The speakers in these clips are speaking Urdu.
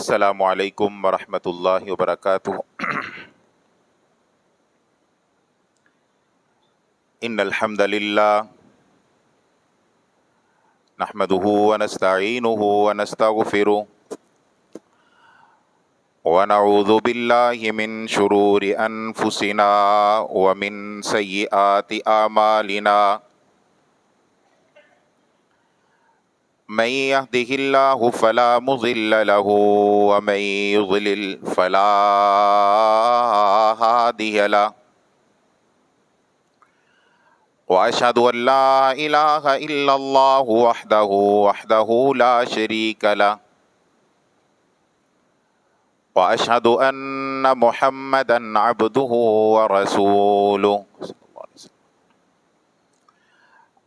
السلام علیکم ورحمۃ اللہ وبرکاتہ۔ ان الحمد للہ نحمده ونستعینه ونستغفره ونعوذ باللہ من شرور انفسنا ومن سیئات اعمالنا من يهده الله فلا مضل له ومن يضلل فلا هادي له وأشهد أن لا إله إلا الله وحده لا شريك له وأشهد أن محمدا عبده ورسوله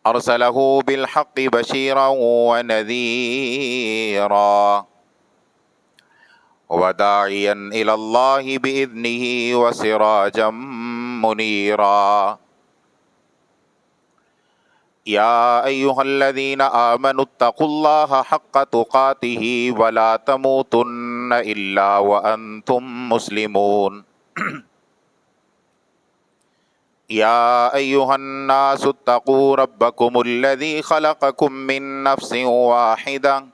أرسله بالحق بشيرا ونذيرا وداعيا إلى الله بإذنه وسراجا منيرا يا أيها الذين آمنوا اتقوا الله حق تقاته ولا تموتن إلا وأنتم مسلمون يا أيها الناس اتقوا ربكم الذي خلقكم من نفس واحدة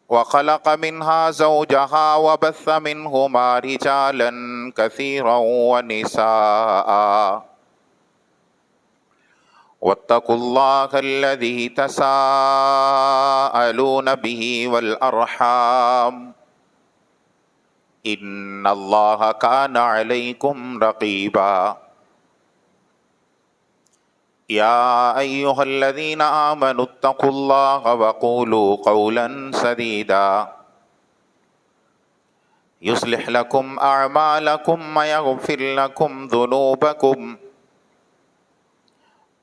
وخلق منها زوجها وبث منهما رجالا كثيرا ونساء واتقوا الله الذي تساءلون به والأرحام إن الله كان عليكم رقيبا يا أيها الذين آمنوا اتقوا الله وقولوا قولا سديدا يصلح لكم أعمالكم ويغفر لكم ذنوبكم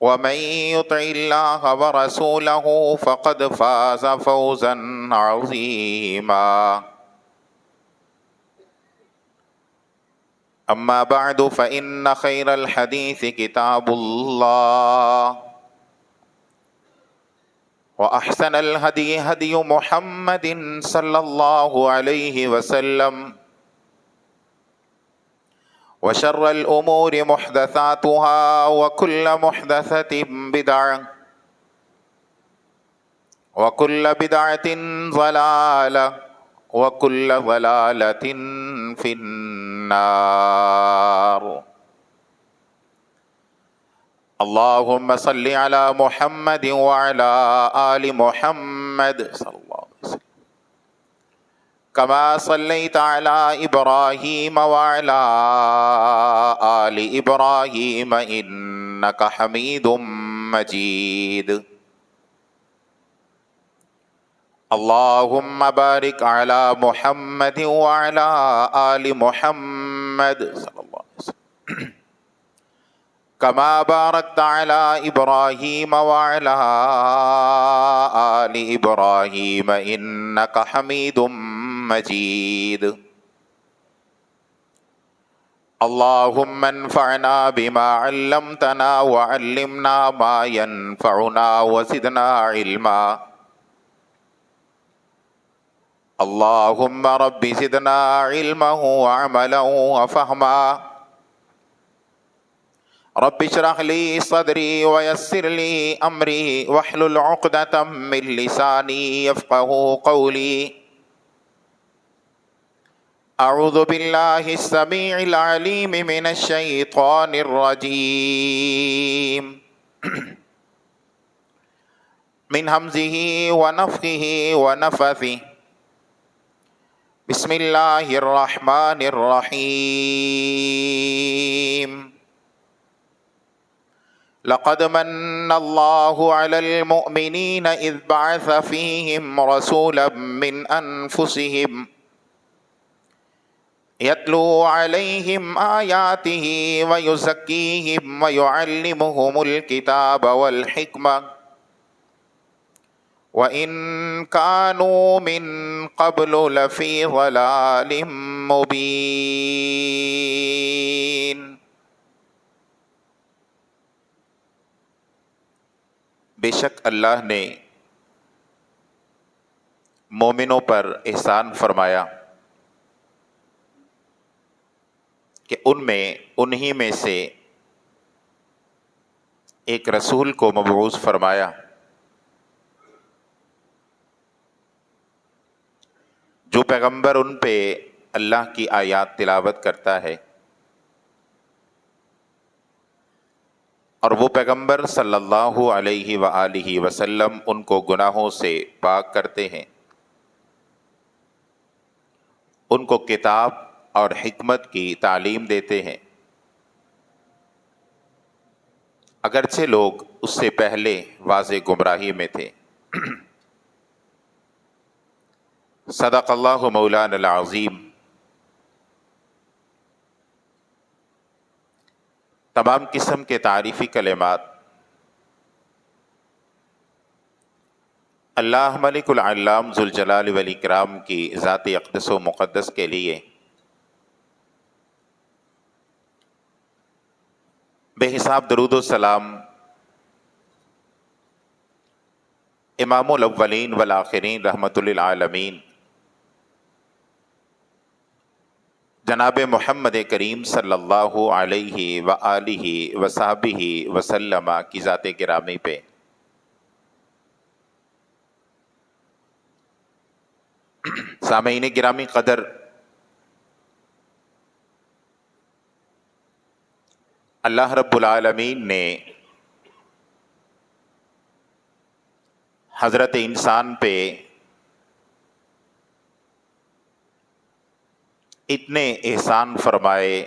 ومن يطع الله ورسوله فقد فاز فوزا عظيما أما بعد فإن خير الحديث كتاب الله وأحسن الهدي هدي محمد صلى الله عليه وسلم وشر الأمور محدثاتها وكل محدثة بدعة وكل بدعة ضلالة وكل ضلالة في النار اللهم صل على محمد وعلى آل محمد صلى الله عليه وسلم كما صليت على إبراهيم وعلى آل إبراهيم إنك حميد مجيد اللهم بارك على محمد وعلى آل محمد صلى الله عليه وسلم كما باركت على إبراهيم وعلى آل إبراهيم إنك حميد مجيد اللهم انفعنا بما علمتنا وعلمنا ما ينفعنا وزدنا علما اللهم رب زدنا علما وعملا وفهما رب اشرح لي صدري ويسر لي أمري واحلل عقدة من لساني يفقه قولي أعوذ بالله السميع العليم من الشيطان الرجيم من همزه ونفخه ونفثه بسم الله الرحمن الرحيم لقد من الله على المؤمنين إذ بعث فيهم رسولا من أنفسهم يتلو عليهم آياته ويزكيهم ويعلمهم الكتاب والحكمة وَإِن كَانُوا مِن قَبْلُ لَفِي ضَلَالٍ مُبِينٍ۔ بے شک اللہ نے مومنوں پر احسان فرمایا کہ انہی میں سے ایک رسول کو مبعوث فرمایا جو پیغمبر ان پہ اللہ کی آیات تلاوت کرتا ہے، اور وہ پیغمبر صلی اللہ علیہ وآلہ وسلم ان کو گناہوں سے پاک کرتے ہیں، ان کو کتاب اور حکمت کی تعلیم دیتے ہیں، اگرچہ لوگ اس سے پہلے واضح گمراہی میں تھے۔ صدق اللہ مولانا العظیم۔ تمام قسم کے تعریفی کلمات اللہ ملک العلام ذوالجلال والاکرام کی ذات اقدس و مقدس کے لیے بے حساب درود و سلام امام الاولین والآخرین رحمت للعالمین جناب محمد کریم صلی اللہ علیہ وآلہ وصحبہ وسلم کی ذات گرامی پہ۔ سامعین گرامی قدر، اللہ رب العالمین نے حضرت انسان پہ اتنے احسان فرمائے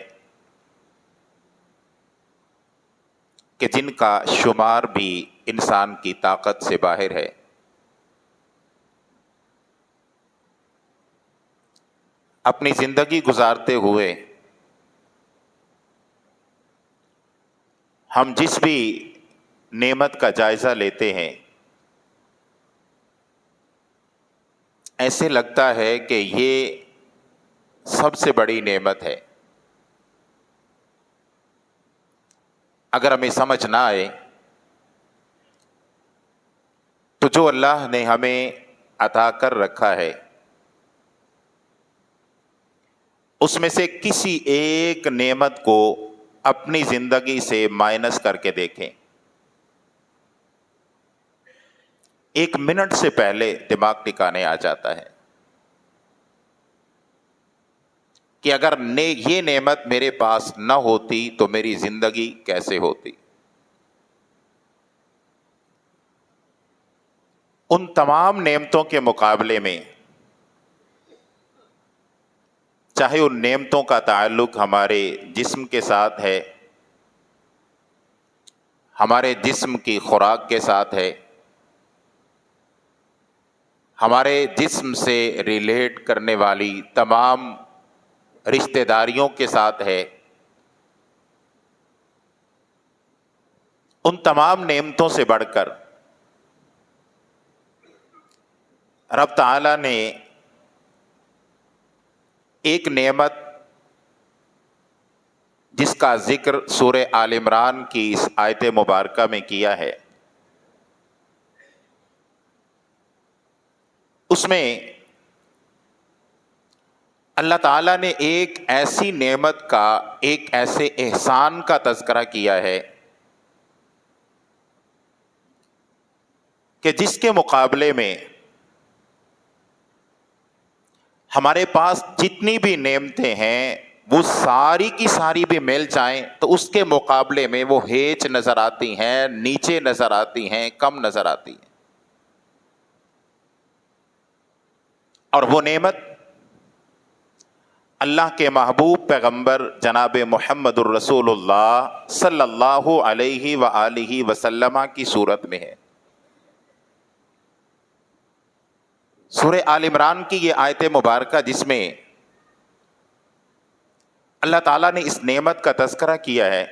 کہ جن کا شمار بھی انسان کی طاقت سے باہر ہے۔ اپنی زندگی گزارتے ہوئے ہم جس بھی نعمت کا جائزہ لیتے ہیں، ایسے لگتا ہے کہ یہ سب سے بڑی نعمت ہے۔ اگر ہمیں سمجھ نہ آئے تو جو اللہ نے ہمیں عطا کر رکھا ہے اس میں سے کسی ایک نعمت کو اپنی زندگی سے مائنس کر کے دیکھیں، ایک منٹ سے پہلے دماغ ٹکانے آ جاتا ہے کہ اگر یہ نعمت میرے پاس نہ ہوتی تو میری زندگی کیسے ہوتی۔ ان تمام نعمتوں کے مقابلے میں چاہے ان نعمتوں کا تعلق ہمارے جسم کے ساتھ ہے، ہمارے جسم کی خوراک کے ساتھ ہے، ہمارے جسم سے ریلیٹ کرنے والی تمام رشتہ داریوں کے ساتھ ہے، ان تمام نعمتوں سے بڑھ کر رب تعالیٰ نے ایک نعمت جس کا ذکر سورہ آل عمران کی اس آیت مبارکہ میں کیا ہے، اس میں اللہ تعالیٰ نے ایک ایسی نعمت کا، ایک ایسے احسان کا تذکرہ کیا ہے کہ جس کے مقابلے میں ہمارے پاس جتنی بھی نعمتیں ہیں وہ ساری کی ساری بھی مل جائیں تو اس کے مقابلے میں وہ ہیچ نظر آتی ہیں، نیچے نظر آتی ہیں، کم نظر آتی ہیں۔ اور وہ نعمت اللہ کے محبوب پیغمبر جناب محمد الرسول اللہ صلی اللہ علیہ وآلہ وسلم کی صورت میں ہے۔ سورہ آل عمران کی یہ آیت مبارکہ جس میں اللہ تعالیٰ نے اس نعمت کا تذکرہ کیا ہے،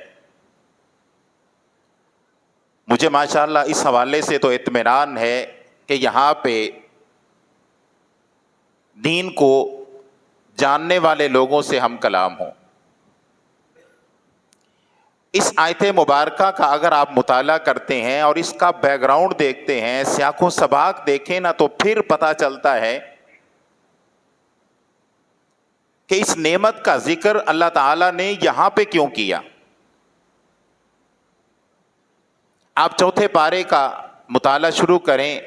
مجھے ماشاءاللہ اس حوالے سے تو اطمینان ہے کہ یہاں پہ دین کو جاننے والے لوگوں سے ہم کلام ہوں۔ اس آیت مبارکہ کا اگر آپ مطالعہ کرتے ہیں اور اس کا بیک گراؤنڈ دیکھتے ہیں، سیاق و سباق دیکھیں نا، تو پھر پتہ چلتا ہے کہ اس نعمت کا ذکر اللہ تعالیٰ نے یہاں پہ کیوں کیا۔ آپ چوتھے پارے کا مطالعہ شروع کریں،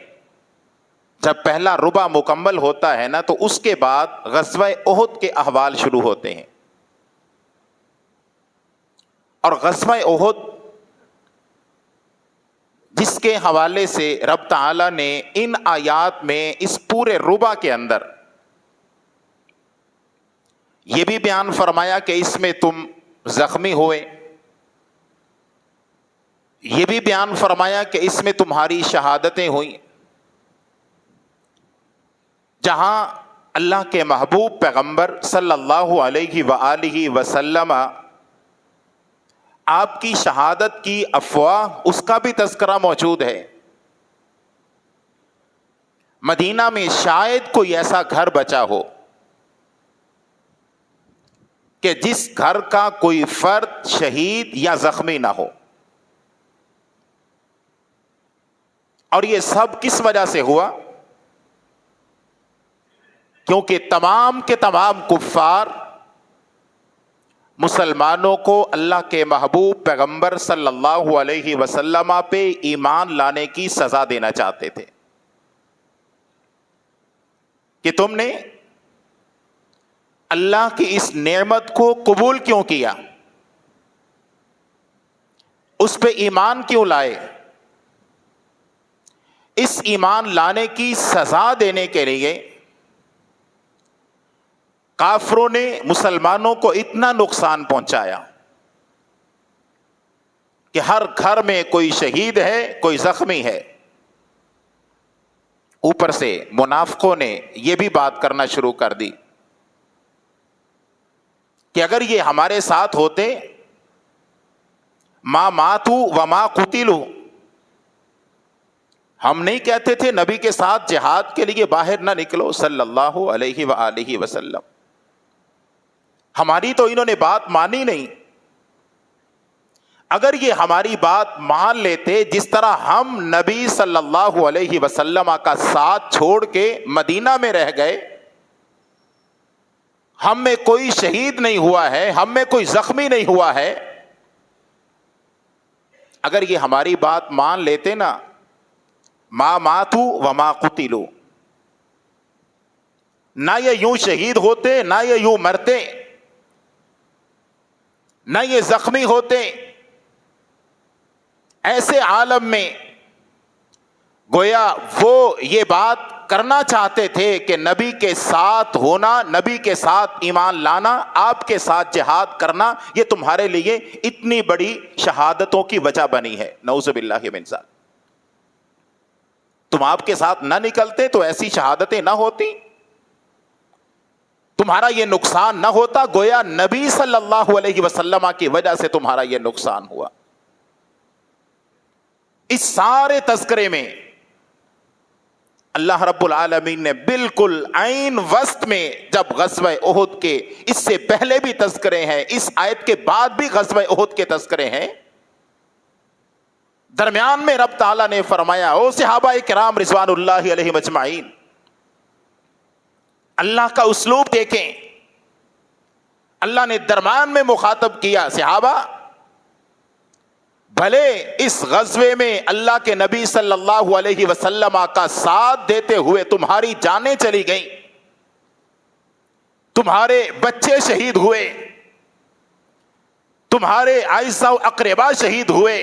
جب پہلا ربع مکمل ہوتا ہے نا، تو اس کے بعد غزوہ احد کے احوال شروع ہوتے ہیں، اور غزوہ احد جس کے حوالے سے رب تعالیٰ نے ان آیات میں اس پورے ربع کے اندر یہ بھی بیان فرمایا کہ اس میں تم زخمی ہوئے، یہ بھی بیان فرمایا کہ اس میں تمہاری شہادتیں ہوئیں، جہاں اللہ کے محبوب پیغمبر صلی اللہ علیہ وآلہ وسلم آپ کی شہادت کی افواہ، اس کا بھی تذکرہ موجود ہے۔ مدینہ میں شاید کوئی ایسا گھر بچا ہو کہ جس گھر کا کوئی فرد شہید یا زخمی نہ ہو، اور یہ سب کس وجہ سے ہوا؟ کیونکہ تمام کے تمام کفار مسلمانوں کو اللہ کے محبوب پیغمبر صلی اللہ علیہ وسلم پہ ایمان لانے کی سزا دینا چاہتے تھے کہ تم نے اللہ کی اس نعمت کو قبول کیوں کیا، اس پہ ایمان کیوں لائے۔ اس ایمان لانے کی سزا دینے کے لیے کافروں نے مسلمانوں کو اتنا نقصان پہنچایا کہ ہر گھر میں کوئی شہید ہے، کوئی زخمی ہے۔ اوپر سے منافقوں نے یہ بھی بات کرنا شروع کر دی کہ اگر یہ ہمارے ساتھ ہوتے، ما ماتوا وما قتلوا، ہم نہیں کہتے تھے نبی کے ساتھ جہاد کے لیے باہر نہ نکلو صلی اللہ علیہ وآلہ وسلم، ہماری تو انہوں نے بات مانی نہیں۔ اگر یہ ہماری بات مان لیتے، جس طرح ہم نبی صلی اللہ علیہ وسلم کا ساتھ چھوڑ کے مدینہ میں رہ گئے، ہم میں کوئی شہید نہیں ہوا ہے، ہم میں کوئی زخمی نہیں ہوا ہے، اگر یہ ہماری بات مان لیتے نا، ما ماتوا وما قتلوا، نہ یہ یوں شہید ہوتے، نہ یہ یوں مرتے، نہ یہ زخمی ہوتے، ایسے عالم میں گویا وہ یہ بات کرنا چاہتے تھے کہ نبی کے ساتھ ہونا، نبی کے ساتھ ایمان لانا، آپ کے ساتھ جہاد کرنا، یہ تمہارے لیے اتنی بڑی شہادتوں کی وجہ بنی ہے، نعوذ باللہ من ذالک۔ تم آپ کے ساتھ نہ نکلتے تو ایسی شہادتیں نہ ہوتی، تمہارا یہ نقصان نہ ہوتا، گویا نبی صلی اللہ علیہ وسلم کی وجہ سے تمہارا یہ نقصان ہوا۔ اس سارے تذکرے میں اللہ رب العالمین نے بالکل عین وسط میں، جب غزوہ احد کے اس سے پہلے بھی تذکرے ہیں، اس آیت کے بعد بھی غزوہ احد کے تذکرے ہیں، درمیان میں رب تعالیٰ نے فرمایا، او صحابہ کرام رضوان اللہ علیہم اجمعین، اللہ کا اسلوب دیکھیں، اللہ نے درمیان میں مخاطب کیا، صحابہ بھلے اس غزوے میں اللہ کے نبی صلی اللہ علیہ وسلم کا ساتھ دیتے ہوئے تمہاری جانیں چلی گئیں، تمہارے بچے شہید ہوئے، تمہارے اعزاء و اقربا شہید ہوئے،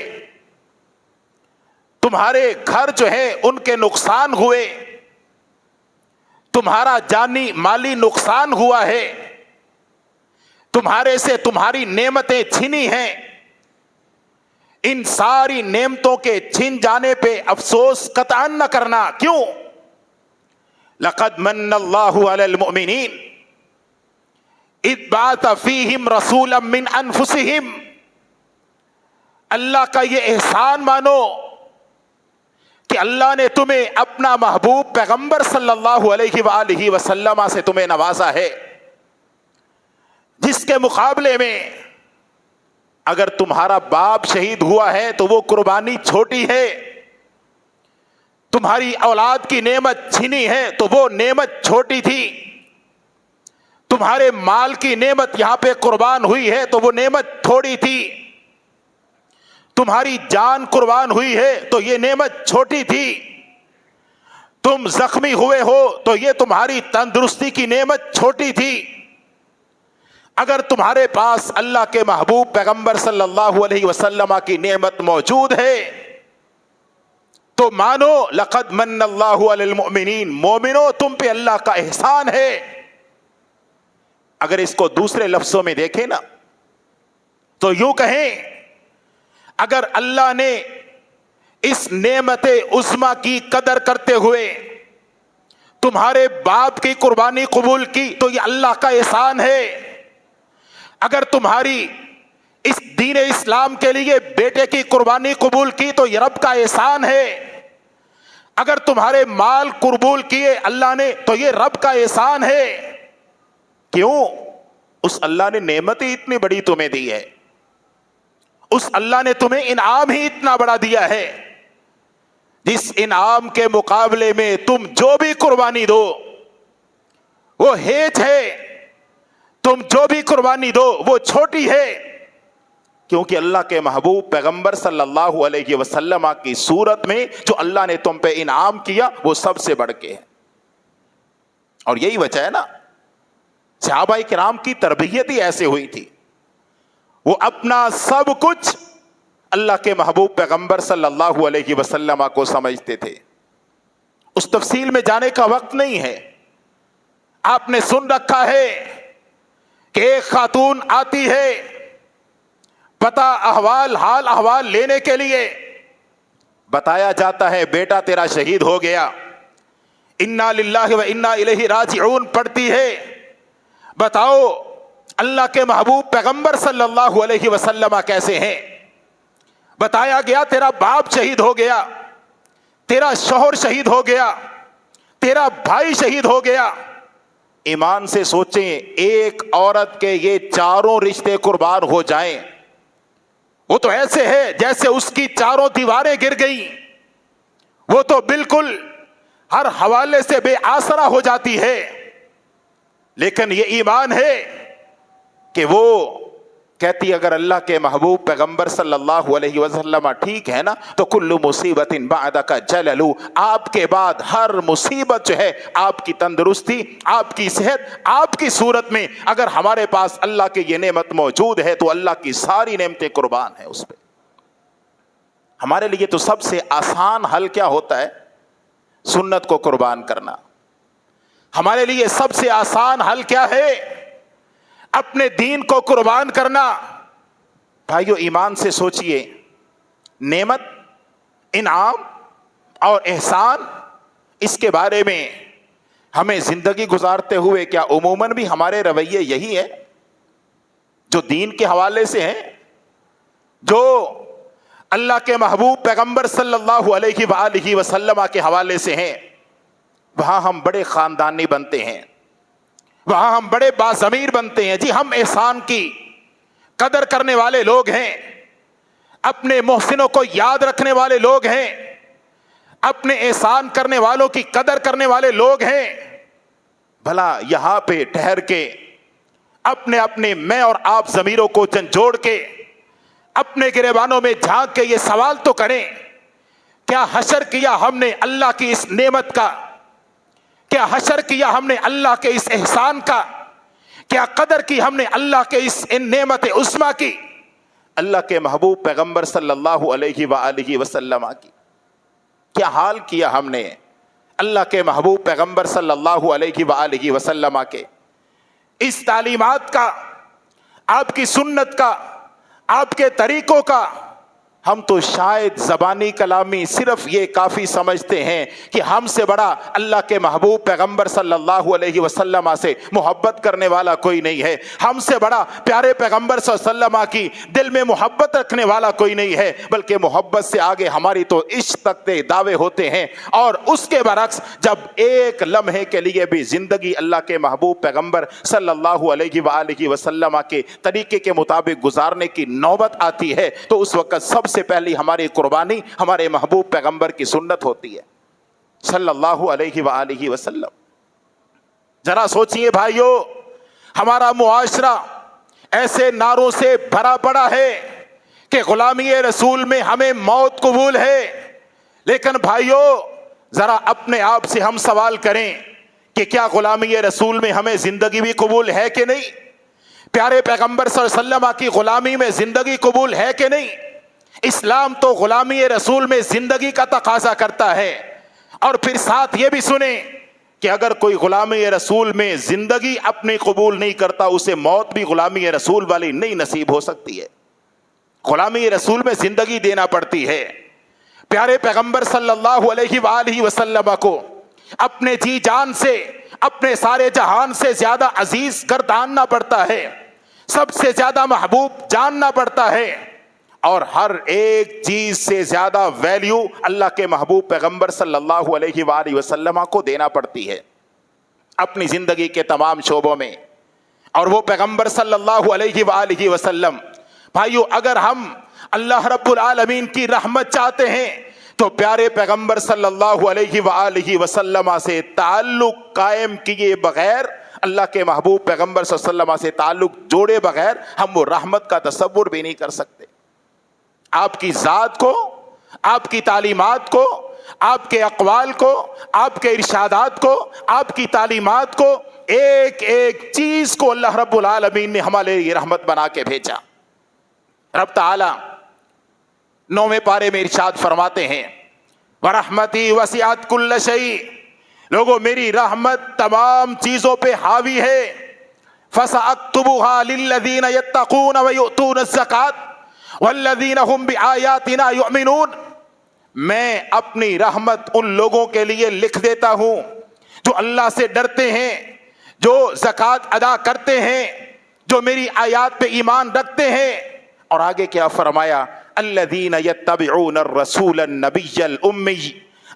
تمہارے گھر جو ہے ان کے نقصان ہوئے، تمہارا جانی مالی نقصان ہوا ہے، تمہارے سے تمہاری نعمتیں چھنی ہیں، ان ساری نعمتوں کے چھن جانے پہ افسوس قطعاً نہ کرنا۔ کیوں؟ لقد من اللہ علی المؤمنین اذ بعث فیہم رسولا من انفسہم، اللہ کا یہ احسان مانو کہ اللہ نے تمہیں اپنا محبوب پیغمبر صلی اللہ علیہ وآلہ وسلم سے تمہیں نوازا ہے، جس کے مقابلے میں اگر تمہارا باپ شہید ہوا ہے تو وہ قربانی چھوٹی ہے، تمہاری اولاد کی نعمت چھینی ہے تو وہ نعمت چھوٹی تھی، تمہارے مال کی نعمت یہاں پہ قربان ہوئی ہے تو وہ نعمت تھوڑی تھی، تمہاری جان قربان ہوئی ہے تو یہ نعمت چھوٹی تھی، تم زخمی ہوئے ہو تو یہ تمہاری تندرستی کی نعمت چھوٹی تھی۔ اگر تمہارے پاس اللہ کے محبوب پیغمبر صلی اللہ علیہ وسلم کی نعمت موجود ہے تو مانو لقد من اللہ علی المؤمنین، مومنو تم پہ اللہ کا احسان ہے۔ اگر اس کو دوسرے لفظوں میں دیکھیں نا تو یوں کہیں، اگر اللہ نے اس نعمت عظمیٰ کی قدر کرتے ہوئے تمہارے باپ کی قربانی قبول کی تو یہ اللہ کا احسان ہے، اگر تمہاری اس دین اسلام کے لیے بیٹے کی قربانی قبول کی تو یہ رب کا احسان ہے، اگر تمہارے مال قبول کیے اللہ نے تو یہ رب کا احسان ہے۔ کیوں؟ اس اللہ نے نعمت ہی اتنی بڑی تمہیں دی ہے، اس اللہ نے تمہیں انعام ہی اتنا بڑا دیا ہے، جس انعام کے مقابلے میں تم جو بھی قربانی دو وہ ہیچ ہے، تم جو بھی قربانی دو وہ چھوٹی ہے، کیونکہ اللہ کے محبوب پیغمبر صلی اللہ علیہ وسلم کی صورت میں جو اللہ نے تم پہ انعام کیا وہ سب سے بڑھ کے ہے۔ اور یہی وجہ ہے نا صحابہ کرام کی تربیت ہی ایسے ہوئی تھی، وہ اپنا سب کچھ اللہ کے محبوب پیغمبر صلی اللہ علیہ وسلم کو سمجھتے تھے۔ اس تفصیل میں جانے کا وقت نہیں ہے، آپ نے سن رکھا ہے کہ ایک خاتون آتی ہے پتہ حال احوال لینے کے لیے، بتایا جاتا ہے بیٹا تیرا شہید ہو گیا، انا للہ و انا الیہ راجعون پڑھتی ہے، بتاؤ اللہ کے محبوب پیغمبر صلی اللہ علیہ وسلم کیسے ہیں؟ بتایا گیا تیرا باپ شہید ہو گیا، تیرا شوہر شہید ہو گیا، تیرا بھائی شہید ہو گیا۔ ایمان سے سوچیں، ایک عورت کے یہ چاروں رشتے قربان ہو جائیں، وہ تو ایسے ہے جیسے اس کی چاروں دیواریں گر گئیں، وہ تو بالکل ہر حوالے سے بے آسرا ہو جاتی ہے۔ لیکن یہ ایمان ہے کہ وہ کہتی اگر اللہ کے محبوب پیغمبر صلی اللہ علیہ وسلم ٹھیک ہے نا تو کل مصیبت بعدک جلل، آپ کے بعد ہر مصیبت جو ہے، آپ کی تندرستی، آپ کی صحت، آپ کی صورت میں اگر ہمارے پاس اللہ کی یہ نعمت موجود ہے تو اللہ کی ساری نعمتیں قربان ہیں اس پہ۔ ہمارے لیے تو سب سے آسان حل کیا ہوتا ہے؟ سنت کو قربان کرنا۔ ہمارے لیے سب سے آسان حل کیا ہے؟ اپنے دین کو قربان کرنا۔ بھائیو ایمان سے سوچئے، نعمت، انعام اور احسان، اس کے بارے میں ہمیں زندگی گزارتے ہوئے کیا عموماً بھی ہمارے رویے یہی ہے جو دین کے حوالے سے ہیں، جو اللہ کے محبوب پیغمبر صلی اللہ علیہ وآلہ وسلم کے حوالے سے ہیں؟ وہاں ہم بڑے خاندانی بنتے ہیں، وہاں ہم بڑے باضمیر بنتے ہیں، جی ہم احسان کی قدر کرنے والے لوگ ہیں، اپنے محسنوں کو یاد رکھنے والے لوگ ہیں، اپنے احسان کرنے والوں کی قدر کرنے والے لوگ ہیں۔ بھلا یہاں پہ ٹھہر کے اپنے اپنے میں اور آپ ضمیروں کو جھنجھوڑ کے اپنے گریبانوں میں جھانک کے یہ سوال تو کریں، کیا حشر کیا ہم نے اللہ کی اس نعمت کا؟ کیا حشر کیا ہم نے اللہ کے اس احسان کا؟ کیا قدر کی ہم نے اللہ کے اس نعمت عظمیٰ کی؟ اللہ کے محبوب پیغمبر صلی اللہ علیہ وآلہ وسلم کی کیا حال کیا ہم نے؟ اللہ کے محبوب پیغمبر صلی اللہ علیہ وآلہ وسلم کے اس تعلیمات کا، آپ کی سنت کا، آپ کے طریقوں کا ہم تو شاید زبانی کلامی صرف یہ کافی سمجھتے ہیں کہ ہم سے بڑا اللہ کے محبوب پیغمبر صلی اللہ علیہ وسلم سے محبت کرنے والا کوئی نہیں ہے، ہم سے بڑا پیارے پیغمبر صلی اللہ علیہ وسلم کی دل میں محبت رکھنے والا کوئی نہیں ہے، بلکہ محبت سے آگے ہماری تو عشق تک کے دعوے ہوتے ہیں۔ اور اس کے برعکس جب ایک لمحے کے لیے بھی زندگی اللہ کے محبوب پیغمبر صلی اللہ علیہ وآلہ وسلم کے طریقے کے مطابق گزارنے کی نوبت آتی ہے تو اس وقت سب سے پہلی ہماری قربانی ہمارے محبوب پیغمبر کی سنت ہوتی ہے صلی اللہ علیہ وآلہ وسلم۔ ذرا سوچئے بھائیو، ہمارا معاشرہ ایسے نعروں سے بھرا پڑا ہے کہ غلامی رسول میں ہمیں موت قبول ہے، لیکن بھائیو ذرا اپنے آپ سے ہم سوال کریں کہ کیا غلامی رسول میں ہمیں زندگی بھی قبول ہے کہ نہیں؟ پیارے پیغمبر صلی اللہ علیہ وسلم کی غلامی میں زندگی قبول ہے کہ نہیں؟ اسلام تو غلامی رسول میں زندگی کا تقاضا کرتا ہے۔ اور پھر ساتھ یہ بھی سنیں کہ اگر کوئی غلامی رسول میں زندگی اپنی قبول نہیں کرتا، اسے موت بھی غلامی رسول والی نہیں نصیب ہو سکتی ہے۔ غلامی رسول میں زندگی دینا پڑتی ہے۔ پیارے پیغمبر صلی اللہ علیہ وآلہ وسلم کو اپنے جی جان سے، اپنے سارے جہان سے زیادہ عزیز گرداننا پڑتا ہے، سب سے زیادہ محبوب جاننا پڑتا ہے، اور ہر ایک چیز سے زیادہ ویلیو اللہ کے محبوب پیغمبر صلی اللہ علیہ وآلہ وسلم کو دینا پڑتی ہے اپنی زندگی کے تمام شعبوں میں۔ اور وہ پیغمبر صلی اللہ علیہ وآلہ وسلم، بھائیو اگر ہم اللہ رب العالمین کی رحمت چاہتے ہیں تو پیارے پیغمبر صلی اللہ علیہ وآلہ وسلم سے تعلق قائم کیے بغیر، اللہ کے محبوب پیغمبر صلی اللہ علیہ وسلم سے تعلق جوڑے بغیر ہم وہ رحمت کا تصور بھی نہیں کر سکتے۔ آپ کی ذات کو، آپ کی تعلیمات کو، آپ کے اقوال کو، آپ کے ارشادات کو، آپ کی تعلیمات کو، ایک ایک چیز کو اللہ رب العالمین نے ہمارے لیے رحمت بنا کے بھیجا۔ رب تعالی 9ویں پارے میں ارشاد فرماتے ہیں وَرَحْمَتِي وَسِعَتْ كُلَّ شَيْءٍ، لوگوں میری رحمت تمام چیزوں پہ حاوی ہے۔ فَسَأَكْتُبُهَا لِلَّذِينَ يَتَّقُونَ وَيُؤْتُونَ الزَّكَاةَ وَالَّذِينَ هُمْ بِآيَاتِنَا يُؤْمِنُونَ، میں اپنی رحمت ان لوگوں کے لیے لکھ دیتا ہوں جو اللہ سے ڈرتے ہیں، جو زکوٰۃ ادا کرتے ہیں، جو میری آیات پہ ایمان رکھتے ہیں۔ اور آگے کیا فرمایا؟ الذین یتبعون الرسول النبی الامی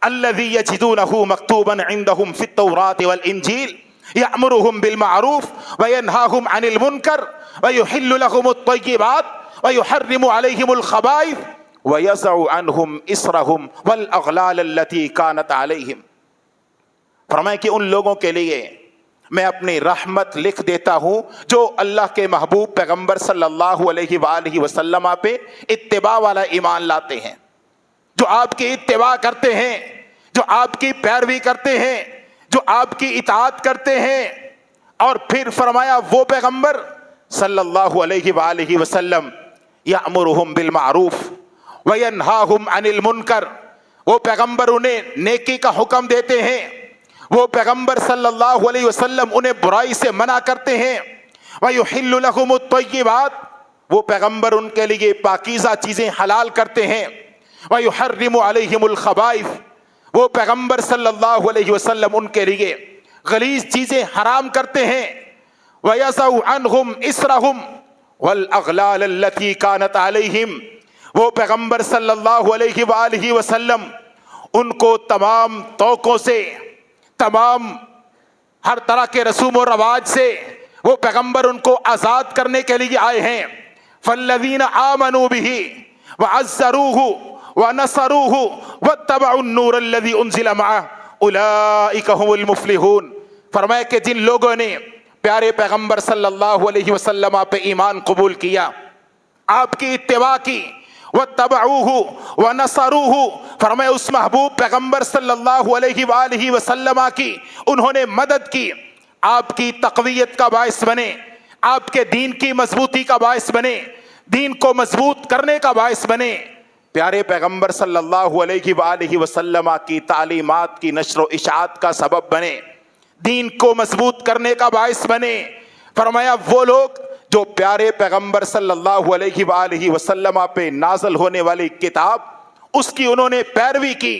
الذی یجدونہ مکتوبا عندہم فی التوراۃ والانجیل یأمرہم بالمعروف وینہاہم عن المنکر ویحل لہم الطیبات ویحرم علیہم الخبائث ویضع عنہم اصرہم والاغلال التی کانت علیہم۔ فرمائے کہ ان لوگوں کے لیے میں اپنی رحمت لکھ دیتا ہوں جو اللہ کے محبوب پیغمبر صلی اللہ علیہ وآلہ وسلم پہ اتباع والا ایمان لاتے ہیں، جو آپ کی اتباع کرتے ہیں، جو آپ کی پیروی کرتے ہیں، جو آپ کی اطاعت کرتے ہیں۔ اور پھر فرمایا وہ پیغمبر صلی اللہ علیہ وآلہ وسلم یأمرہم بالمعروف وینہاہم عن المنکر، وہ پیغمبر انہیں نیکی کا حکم دیتے ہیں، وہ پیغمبر صلی اللہ علیہ وسلم انہیں برائی سے منع کرتے ہیں۔ وَيُحِلُّ لَهُمُ الطَّيِّبَاتِ، وہ پیغمبر ان کے لیے پاکیزہ چیزیں حلال کرتے ہیں۔ وَيُحَرِّمُ عَلَيْهِمُ الْخَبَائِثِ، وہ پیغمبر صلی اللہ علیہ وسلم ان کے لیے غلیظ چیزیں حرام کرتے ہیں۔ وَيَضَعُ عَنْهُمْ إِصْرَهُمْ وَالْأَغْلَالَ الَّتِي كَانَتْ عَلَيْهِمْ، وہ پیغمبر صلی اللہ علیہ وآلہ وسلم ان کو تمام توقوں سے، تمام ہر طرح کے رسوم و رواج سے وہ پیغمبر ان کو آزاد کرنے کے لیے آئے ہیں۔ فَالَّذِينَ آمَنُوا بِهِ وَعَزَّرُوهُ وَنَصَرُوهُ وَاتَّبَعُوا النُّورَ الَّذِي أُنزِلَ مَعَهُ أُولَٰئِكَ هُمُ الْمُفْلِحُونَ۔ فرمائے کہ جن لوگوں نے پیارے پیغمبر صلی اللہ علیہ وسلم پہ ایمان قبول کیا، آپ کی اتباع کی، وَاتَّبَعُوهُ وَنَصَرُوهُ، فرمائے اس محبوب پیغمبر صلی اللہ علیہ وآلہ وسلم کی انہوں نے مدد کی، آپ کی تقویت کا باعث بنے، آپ کے دین کی مضبوطی کا باعث بنے، دین کو مضبوط کرنے کا باعث بنے، پیارے پیغمبر صلی اللہ علیہ وآلہ وسلم کی تعلیمات کی نشر و اشاعت کا سبب بنے، دین کو مضبوط کرنے کا باعث بنے۔ فرمایا وہ لوگ جو پیارے پیغمبر صلی اللہ علیہ وآلہ وسلم پہ نازل ہونے والی کتاب اس کی انہوں نے پیروی کی،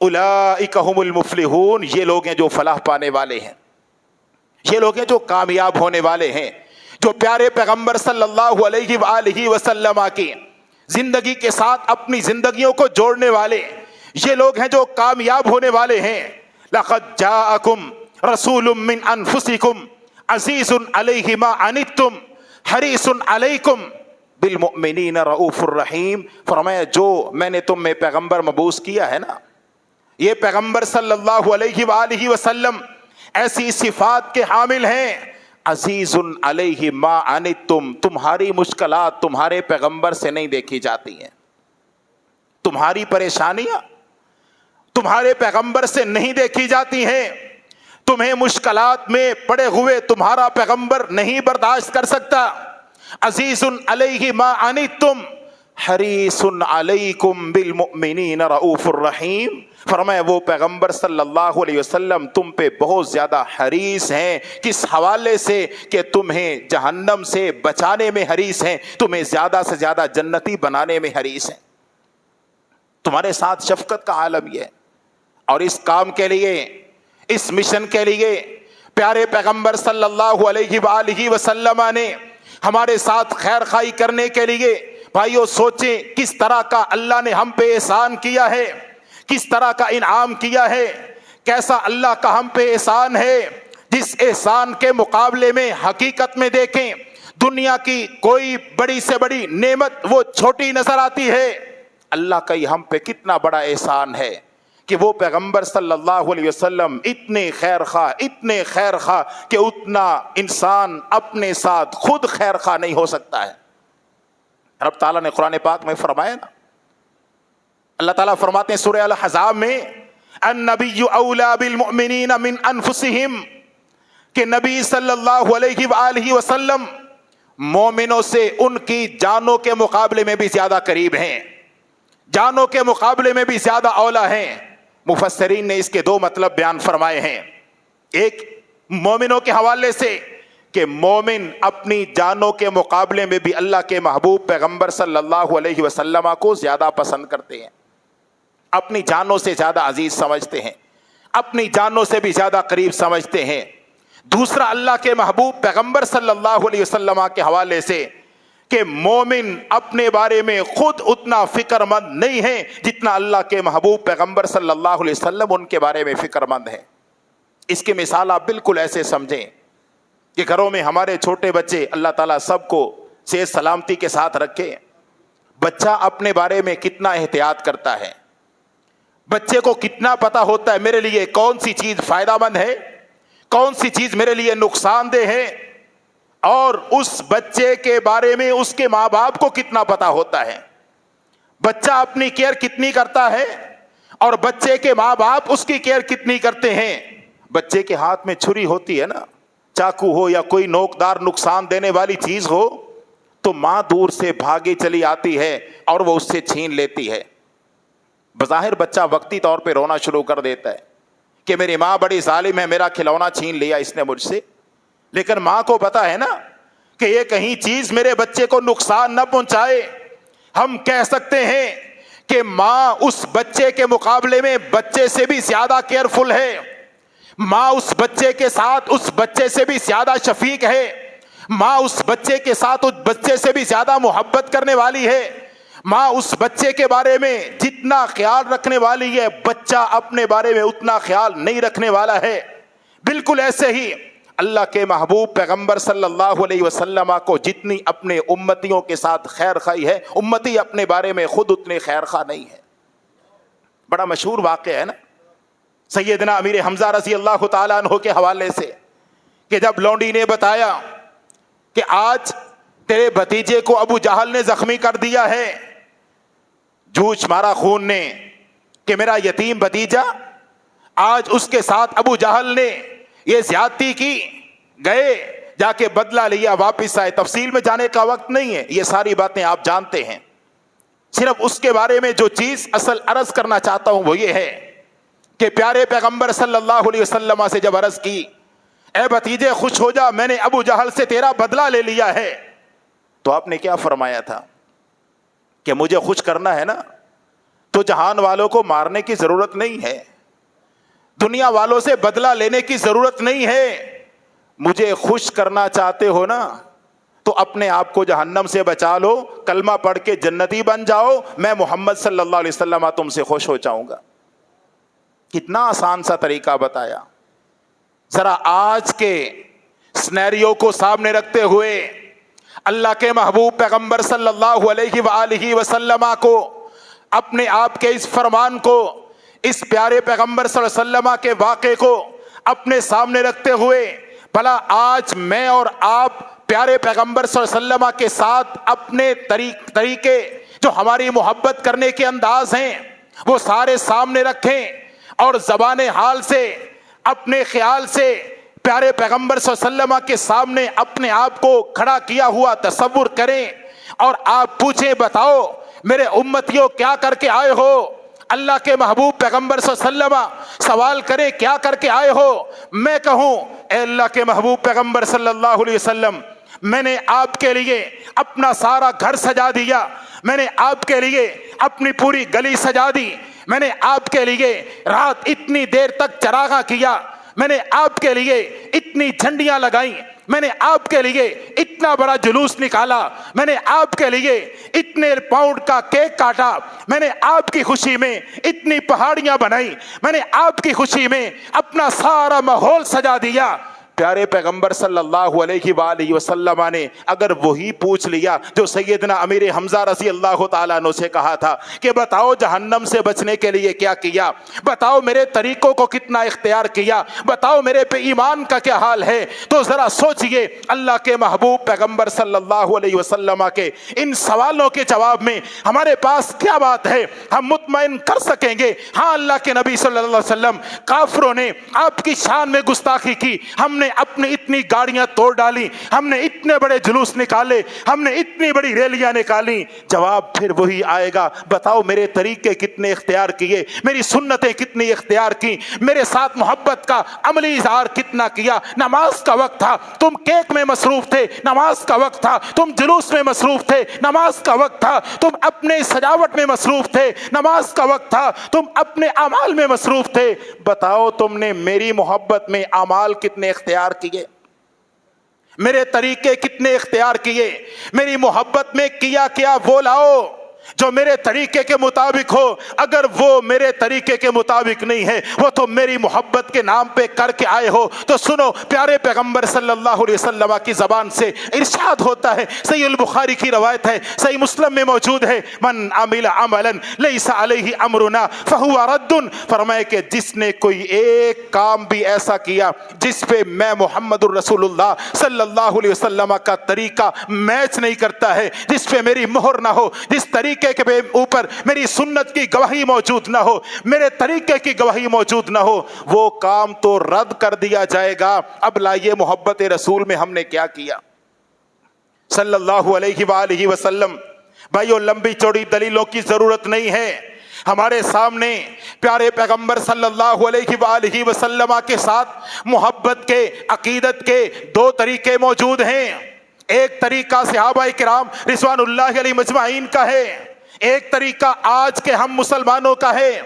اولئک هم المفلحون، یہ لوگ ہیں جو فلاح پانے والے ہیں، یہ لوگ ہیں جو کامیاب ہونے والے ہیں، جو پیارے پیغمبر صلی اللہ علیہ وآلہ وسلم کی زندگی کے ساتھ اپنی زندگیوں کو جوڑنے والے، یہ لوگ ہیں جو کامیاب ہونے والے ہیں۔ لقد جاءکم رسول من انفسکم عزیز علیہ ما عنتم حریص علیکم بالمؤمنین رؤوف الرحیم، فرمایا جو میں نے تم میں پیغمبر مبعوث کیا ہے نا، یہ پیغمبر صلی اللہ علیہ وآلہ وسلم ایسی صفات کے حامل ہیں، عزیز علیہ ما عنتم، تمہاری مشکلات تمہارے پیغمبر سے نہیں دیکھی جاتی ہیں، تمہاری پریشانیاں تمہارے پیغمبر سے نہیں دیکھی جاتی ہیں، تمہیں مشکلات میں پڑے ہوئے تمہارا پیغمبر نہیں برداشت کر سکتا۔ عزیز علیہ ما عنتم حریص علیکم بالمؤمنین رؤوف الرحیم، فرمایا وہ پیغمبر صلی اللہ علیہ وسلم تم پہ بہت زیادہ حریص ہیں، کس حوالے سے کہ تمہیں جہنم سے بچانے میں حریص ہیں، تمہیں زیادہ سے زیادہ جنتی بنانے میں حریص ہیں، تمہارے ساتھ شفقت کا عالم یہ ہے۔ اور اس کام کے لیے، اس مشن کے لیے پیارے پیغمبر صلی اللہ علیہ وآلہ وسلم نے ہمارے ساتھ خیر خواہی کرنے کے لیے، بھائیو سوچیں کس طرح کا اللہ نے ہم پہ احسان کیا ہے، کس طرح کا انعام کیا ہے، کیسا اللہ کا ہم پہ احسان ہے، جس احسان کے مقابلے میں حقیقت میں دیکھیں دنیا کی کوئی بڑی سے بڑی نعمت وہ چھوٹی نظر آتی ہے، اللہ کا یہ ہم پہ کتنا بڑا احسان ہے کہ وہ پیغمبر صلی اللہ علیہ وسلم اتنے خیر خواہ کہ اتنا انسان اپنے ساتھ خود خیر خواہ نہیں ہو سکتا ہے۔ رب تعالیٰ نے قرآن پاک میں فرمایا نا، اللہ تعالیٰ فرماتے ہیں سورہ الاحزاب میں، النبی اولیٰ بالمؤمنین من انفسہم، کہ نبی صلی اللہ علیہ وآلہ وسلم مومنوں سے ان کی جانوں کے مقابلے میں بھی زیادہ قریب ہیں، جانوں کے مقابلے میں بھی زیادہ اولیٰ ہیں۔ مفسرین نے اس کے دو مطلب بیان فرمائے ہیں، ایک مومنوں کے حوالے سے کہ مومن اپنی جانوں کے مقابلے میں بھی اللہ کے محبوب پیغمبر صلی اللہ علیہ وسلم کو زیادہ پسند کرتے ہیں، اپنی جانوں سے زیادہ عزیز سمجھتے ہیں، اپنی جانوں سے بھی زیادہ قریب سمجھتے ہیں۔ دوسرا اللہ کے محبوب پیغمبر صلی اللہ علیہ وسلم کے حوالے سے کہ مومن اپنے بارے میں خود اتنا فکر مند نہیں ہے جتنا اللہ کے محبوب پیغمبر صلی اللہ علیہ وسلم ان کے بارے میں فکر مند ہے۔ اس کی مثال آپ بالکل ایسے سمجھیں کہ گھروں میں ہمارے چھوٹے بچے، اللہ تعالیٰ سب کو صحت سلامتی کے ساتھ رکھے، بچہ اپنے بارے میں کتنا احتیاط کرتا ہے، بچے کو کتنا پتا ہوتا ہے میرے لیے کون سی چیز فائدہ مند ہے، کون سی چیز میرے لیے نقصان دہ ہے، اور اس بچے کے بارے میں اس کے ماں باپ کو کتنا پتا ہوتا ہے، بچہ اپنی کیئر کتنی کرتا ہے اور بچے کے ماں باپ اس کی کیئر کتنی کرتے ہیں۔ بچے کے ہاتھ میں چھری ہوتی ہے نا، چاقو ہو یا کوئی نوکدار نقصان دینے والی چیز ہو تو ماں دور سے بھاگی چلی آتی ہے اور وہ اس سے چھین لیتی ہے۔ بظاہر بچہ وقتی طور پہ رونا شروع کر دیتا ہے کہ میری ماں بڑی ظالم ہے، میرا کھلونا چھین لیا اس نے مجھ سے، لیکن ماں کو پتا ہے نا کہ یہ کہیں چیز میرے بچے کو نقصان نہ پہنچائے۔ ہم کہہ سکتے ہیں کہ ماں اس بچے کے مقابلے میں بچے سے بھی زیادہ کیئرفل ہے، ماں اس بچے کے ساتھ اس بچے سے بھی زیادہ شفیق ہے، ماں اس بچے کے ساتھ اس بچے سے بھی زیادہ محبت کرنے والی ہے، ماں اس بچے کے بارے میں جتنا خیال رکھنے والی ہے بچہ اپنے بارے میں اتنا خیال نہیں رکھنے والا ہے۔ بالکل ایسے ہی اللہ کے محبوب پیغمبر صلی اللہ علیہ وسلم کو جتنی اپنے امتیوں کے ساتھ خیر خواہی ہے، امتی اپنے بارے میں خود اتنے خیر خواہ نہیں ہے۔ بڑا مشہور واقعہ ہے نا سیدنا امیر حمزہ رضی اللہ تعالیٰ عنہ کے حوالے سے کہ جب لونڈی نے بتایا کہ آج تیرے بھتیجے کو ابو جہل نے زخمی کر دیا ہے، جوش مارا خون نے کہ میرا یتیم بھتیجا، آج اس کے ساتھ ابو جہل نے یہ زیادتی کی، گئے جا کے بدلہ لیا، واپس آئے۔ تفصیل میں جانے کا وقت نہیں ہے، یہ ساری باتیں آپ جانتے ہیں، صرف اس کے بارے میں جو چیز اصل عرض کرنا چاہتا ہوں وہ یہ ہے کہ پیارے پیغمبر صلی اللہ علیہ وسلم سے جب عرض کی، اے بھتیجے خوش ہو جا، میں نے ابو جہل سے تیرا بدلہ لے لیا ہے، تو آپ نے کیا فرمایا تھا کہ مجھے خوش کرنا ہے نا تو جہان والوں کو مارنے کی ضرورت نہیں ہے, دنیا والوں سے بدلہ لینے کی ضرورت نہیں ہے, مجھے خوش کرنا چاہتے ہو نا تو اپنے آپ کو جہنم سے بچا لو, کلمہ پڑھ کے جنتی بن جاؤ, میں محمد صلی اللہ علیہ وسلم تم سے خوش ہو جاؤں گا. کتنا آسان سا طریقہ بتایا. ذرا آج کے سنیریو کو سامنے رکھتے ہوئے اللہ کے محبوب پیغمبر صلی اللہ علیہ وآلہ وسلم کو, اپنے آپ کے اس فرمان کو, اس پیارے پیغمبر صلی اللہ علیہ وسلم کے واقعے کو اپنے سامنے رکھتے ہوئے, بھلا آج میں اور آپ پیارے پیغمبر صلی اللہ علیہ وسلم کے ساتھ اپنے طریقے جو ہماری محبت کرنے کے انداز ہیں وہ سارے سامنے رکھیں اور زبان حال سے, اپنے خیال سے پیارے پیغمبر صلی اللہ علیہ وسلم کے سامنے اپنے آپ کو کھڑا کیا ہوا تصور کریں اور آپ پوچھیں, بتاؤ میرے امتیوں کیا کر کے آئے ہو؟ اللہ کے محبوب پیغمبر صلی اللہ علیہ وسلم سوال کرے کیا کر کے آئے ہو؟ میں کہوں اے اللہ کے محبوب پیغمبر صلی اللہ علیہ وسلم, میں نے آپ کے لیے اپنا سارا گھر سجا دیا, میں نے آپ کے لیے اپنی پوری گلی سجا دی, میں نے آپ کے لیے رات اتنی دیر تک چراغاں کیا, میں نے آپ کے لیے اتنی جھنڈیاں لگائیں, میں نے آپ کے لیے اتنا بڑا جلوس نکالا, میں نے آپ کے لیے اتنے پاؤنڈ کا کیک کاٹا, میں نے آپ کی خوشی میں اتنی پہاڑیاں بنائی, میں نے آپ کی خوشی میں اپنا سارا ماحول سجا دیا. پیارے پیغمبر صلی اللہ علیہ وآلہ وسلم نے اگر وہی پوچھ لیا جو سیدنا امیر حمزہ رضی اللہ تعالیٰ عنہ سے کہا تھا کہ بتاؤ جہنم سے بچنے کے لیے کیا کیا, بتاؤ میرے طریقوں کو کتنا اختیار کیا, بتاؤ میرے پہ ایمان کا کیا حال ہے, تو ذرا سوچئے اللہ کے محبوب پیغمبر صلی اللہ علیہ وسلم کے ان سوالوں کے جواب میں ہمارے پاس کیا بات ہے ہم مطمئن کر سکیں گے؟ ہاں اللہ کے نبی صلی اللہ علیہ وسلم, کافروں نے آپ کی شان میں گستاخی کی, ہم نے اپنی اتنی گاڑیاں توڑ ڈالی, ہم نے اتنے بڑے جلوس نکالے, ہم نے اتنی بڑی ریلیاں نکالی, جواب پھر وہی آئے گا, بتاؤ میرے طریقے کتنے اختیار کیے, میری سنتیں کتنی اختیار کی, میرے ساتھ محبت کا عملی اظہار کتنا کیا. نماز کا وقت تھا تم کیک میں مصروف تھے, نماز کا وقت تھا تم جلوس میں مصروف تھے, نماز کا وقت تھا تم اپنے سجاوٹ میں مصروف تھے, نماز کا وقت تھا تم اپنے اعمال میں مصروف تھے. بتاؤ تم نے میری محبت میں اعمال کتنے اختیار کیے, میرے طریقے کتنے اختیار کیے, میری محبت میں کیا کیا وہ لاؤ جو میرے طریقے کے مطابق ہو. اگر وہ میرے طریقے کے مطابق نہیں ہے, وہ تو میری محبت کے نام پہ کر کے آئے ہو. تو سنو, پیارے پیغمبر صلی اللہ علیہ وسلم کی زبان سے ارشاد ہوتا ہے, صحیح البخاری کی روایت ہے, صحیح مسلم میں موجود ہے, من عمل عملا لیس علیہ امرنا فہو رد, فرمائے کہ جس نے کوئی ایک کام بھی ایسا کیا جس پہ میں محمد الرسول اللہ صلی اللہ علیہ وسلم کا طریقہ میچ نہیں کرتا ہے, جس پہ میری مہر نہ ہو, جس طریقے کے اوپر میری سنت کی گواہی موجود نہ ہو, میرے طریقے کی گواہی موجود نہ ہو, وہ کام تو رد کر دیا جائے گا. اب لائیے محبت رسول میں ہم نے کیا کیا صلی اللہ علیہ وآلہ وسلم. بھائیو لمبی چوڑی دلیلوں کی ضرورت نہیں ہے, ہمارے سامنے پیارے پیغمبر صلی اللہ علیہ وآلہ وسلم کے ساتھ محبت کے, عقیدت کے دو طریقے موجود ہیں. ایک طریقہ صحابہ کرام رضوان اللہ علیہ مجمعین کا ہے, ایک طریقہ آج کے ہم مسلمانوں کا ہے,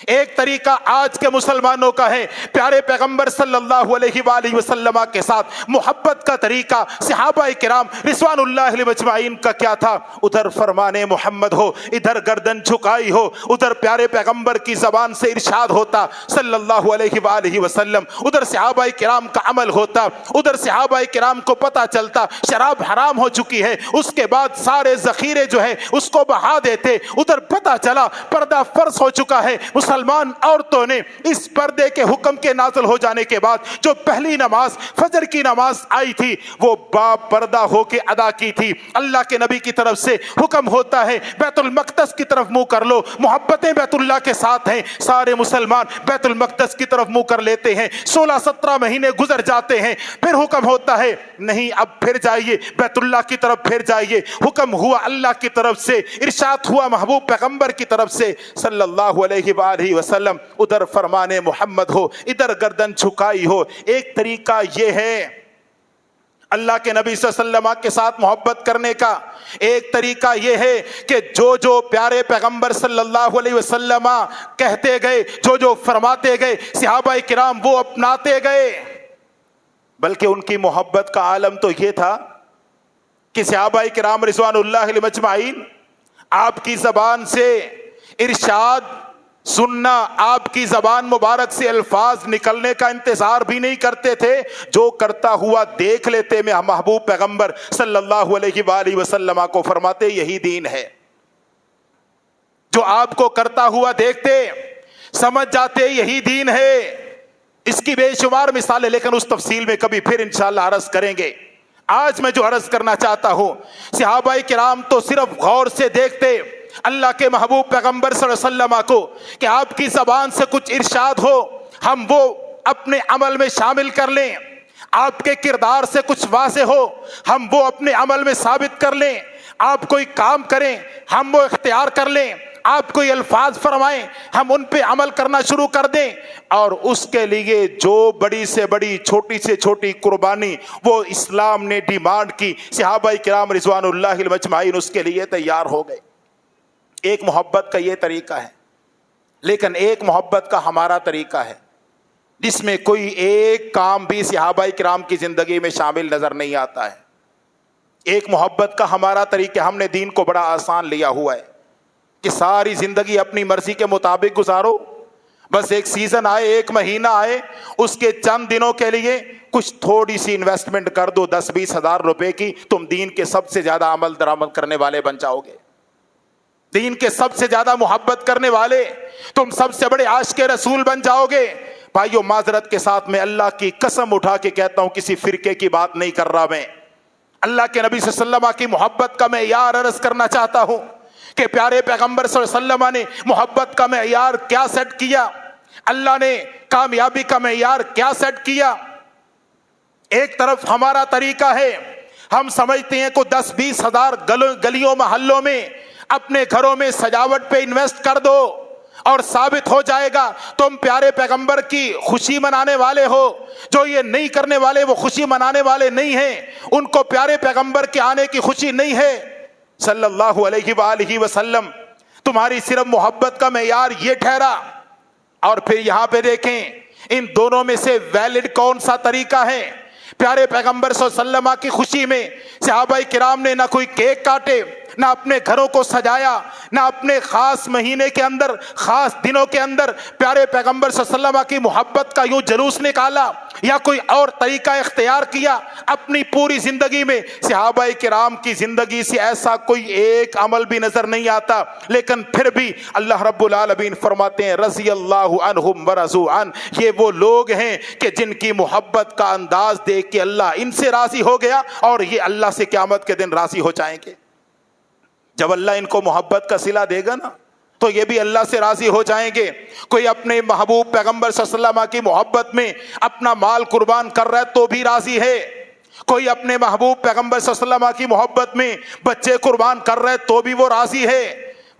ایک طریقہ آج کے مسلمانوں کا ہے. پیارے پیغمبر صلی اللہ علیہ وآلہ وسلم کے ساتھ محبت کا طریقہ صحابہ کرام رضوان اللہ علیہ مجمعین کا کیا تھا؟ ادھر فرمان محمد ہو, ادھر گردن جھکائی ہو, ادھر پیارے پیغمبر کی زبان سے ارشاد ہوتا صلی اللہ علیہ وآلہ وسلم, ادھر صحابہ کرام کا عمل ہوتا, ادھر صحابہ کرام کو پتہ چلتا شراب حرام ہو چکی ہے, اس کے بعد سارے ذخیرے جو ہے اس کو بہا دیتے, ادھر پتہ چلا پردہ فرض ہو چکا ہے, مسلمان عورتوں نے اس پردے کے حکم کے نازل ہو جانے کے بعد جو پہلی نماز فجر کی نماز آئی تھی وہ با پردہ ہو کے ادا کی تھی. اللہ کے نبی کی طرف سے حکم ہوتا ہے بیت المقدس کی طرف منہ کر لو, محبتیں بیت اللہ کے ساتھ ہیں, سارے مسلمان بیت المقدس کی طرف منہ کر لیتے ہیں. 16-17 مہینے گزر جاتے ہیں, پھر حکم ہوتا ہے نہیں اب پھر جائیے بیت اللہ کی طرف, پھر جائیے. حکم ہوا اللہ کی طرف سے, ارشاد ہوا محبوب پیغمبر کی طرف سے صلی اللہ علیہ وآلہ وسلم, ادھر فرمان محمد ہو, ادھر گردن جھکائی ہو. ایک طریقہ یہ ہے اللہ کے نبی صلی اللہ علیہ وسلم کے ساتھ محبت کرنے کا ایک طریقہ یہ ہے کہ جو پیارے پیغمبر صلی اللہ علیہ وسلم کہتے گئے، جو فرماتے گئے، صحابہ کرام وہ اپناتے گئے۔ بلکہ ان کی محبت کا عالم تو یہ تھا کہ صحابہ کرام رضوان اللہ علیہم اجمعین آپ کی زبان سے ارشاد سننا، آپ کی زبان مبارک سے الفاظ نکلنے کا انتظار بھی نہیں کرتے تھے، جو کرتا ہوا دیکھ لیتے میں محبوب پیغمبر صلی اللہ علیہ وآلہ وسلم کو فرماتے یہی دین ہے۔ جو آپ کو کرتا ہوا دیکھتے سمجھ جاتے یہی دین ہے۔ اس کی بے شمار مثالیں، لیکن اس تفصیل میں کبھی پھر انشاءاللہ عرض کریں گے۔ آج میں جو عرض کرنا چاہتا ہوں، صحابہ کرام تو صرف غور سے دیکھتے اللہ کے محبوب پیغمبر صلی اللہ علیہ وسلم کو کہ آپ کی زبان سے کچھ ارشاد ہو، ہم وہ اپنے عمل میں شامل کر لیں، آپ کے کردار سے کچھ واضح ہو، ہم وہ اپنے عمل میں ثابت کر لیں، آپ کوئی کام کریں ہم وہ اختیار کر لیں، آپ کوئی الفاظ فرمائیں ہم ان پہ عمل کرنا شروع کر دیں، اور اس کے لیے جو بڑی سے بڑی چھوٹی سے چھوٹی قربانی وہ اسلام نے ڈیمانڈ کی، صحابہ کرام رضوان اللہ علیہم اجمعین اس کے لیے تیار ہو گئے۔ ایک محبت کا یہ طریقہ ہے، لیکن ایک محبت کا ہمارا طریقہ ہے جس میں کوئی ایک کام بھی صحابہ کرام کی زندگی میں شامل نظر نہیں آتا ہے۔ ایک محبت کا ہمارا طریقہ، ہم نے دین کو بڑا آسان لیا ہوا ہے کہ ساری زندگی اپنی مرضی کے مطابق گزارو، بس ایک سیزن آئے، ایک مہینہ آئے، اس کے چند دنوں کے لیے کچھ تھوڑی سی انویسٹمنٹ کر دو 10-20 ہزار روپے کی، تم دین کے سب سے زیادہ عمل درآمد کرنے والے بن جاؤ گے، دین کے سب سے زیادہ محبت کرنے والے، تم سب سے بڑے عاشق رسول بن جاؤ گے۔ بھائیو معذرت کے ساتھ میں اللہ کی قسم اٹھا کے کہتا ہوں، کسی فرقے کی بات نہیں کر رہا، میں اللہ کے نبی صلی اللہ علیہ وسلم کی محبت کا معیار عرض کرنا چاہتا ہوں کہ پیارے پیغمبر صلی اللہ علیہ وسلم نے محبت کا معیار کیا سیٹ کیا، اللہ نے کامیابی کا معیار کیا سیٹ کیا۔ ایک طرف ہمارا طریقہ ہے، ہم سمجھتے ہیں کو 10-20 ہزار گلیوں محلوں میں اپنے گھروں میں سجاوٹ پہ انویسٹ کر دو اور ثابت ہو جائے گا تم پیارے پیغمبر کی خوشی منانے والے ہو۔ جو یہ نہیں کرنے والے وہ خوشی منانے والے نہیں ہیں، ان کو پیارے پیغمبر کے آنے کی خوشی نہیں ہے صلی اللہ علیہ وآلہ وسلم۔ تمہاری صرف محبت کا معیار یہ ٹھہرا، اور پھر یہاں پہ دیکھیں ان دونوں میں سے ویلڈ کون سا طریقہ ہے۔ پیارے پیغمبر صلی اللہ علیہ وسلم کی خوشی میں صحابہ کرام نے نہ کوئی کیک کاٹے، نہ اپنے گھروں کو سجایا، نہ اپنے خاص مہینے کے اندر، خاص دنوں کے اندر پیارے پیغمبر صلی اللہ علیہ وسلم کی محبت کا یوں جلوس نکالا یا کوئی اور طریقہ اختیار کیا۔ اپنی پوری زندگی میں صحابہ کرام کی زندگی سے ایسا کوئی ایک عمل بھی نظر نہیں آتا، لیکن پھر بھی اللہ رب العالمین فرماتے ہیں رضی اللہ عنہم ورضوا عنہ، یہ وہ لوگ ہیں کہ جن کی محبت کا انداز دیکھ کے اللہ ان سے راضی ہو گیا، اور یہ اللہ سے قیامت کے دن راضی ہو جائیں گے۔ جب اللہ ان کو محبت کا صلہ دے گا نا تو یہ بھی اللہ سے راضی ہو جائیں گے۔ کوئی اپنے محبوب پیغمبر صلی اللہ علیہ وسلم کی محبت میں اپنا مال قربان کر رہا ہے تو بھی راضی ہے، کوئی اپنے محبوب پیغمبر صلی اللہ علیہ وسلم کی محبت میں بچے قربان کر رہے تو بھی وہ راضی ہے۔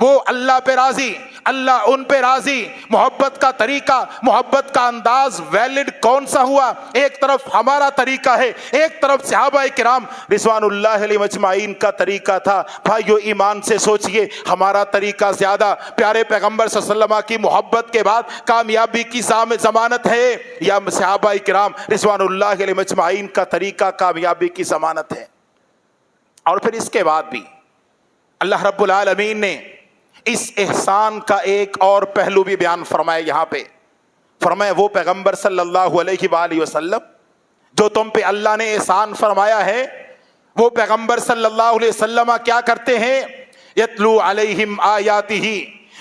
وہ اللہ پہ راضی، اللہ ان پہ راضی۔ محبت کا طریقہ، محبت کا انداز ویلڈ کون سا ہوا؟ ایک طرف ہمارا طریقہ ہے، ایک طرف صحابہ کرام رضوان اللہ علیہم اجمعین کا طریقہ تھا۔ بھائیو ایمان سے سوچئے، ہمارا طریقہ زیادہ پیارے پیغمبر صلی اللہ علیہ وسلم کی محبت کے بعد کامیابی کی ضمانت ہے، یا صحابہ کرام رضوان اللہ علیہم اجمعین کا طریقہ کامیابی کی ضمانت ہے؟ اور پھر اس کے بعد بھی اللہ رب العالمین نے اس احسان کا ایک اور پہلو بھی بیان فرمایا۔ یہاں پہ فرمایا وہ پیغمبر صلی اللہ علیہ وآلہ وسلم جو تم پہ اللہ نے احسان فرمایا ہے، وہ پیغمبر صلی اللہ علیہ وسلم کیا کرتے ہیں؟ یتلو علیہم آیاتہ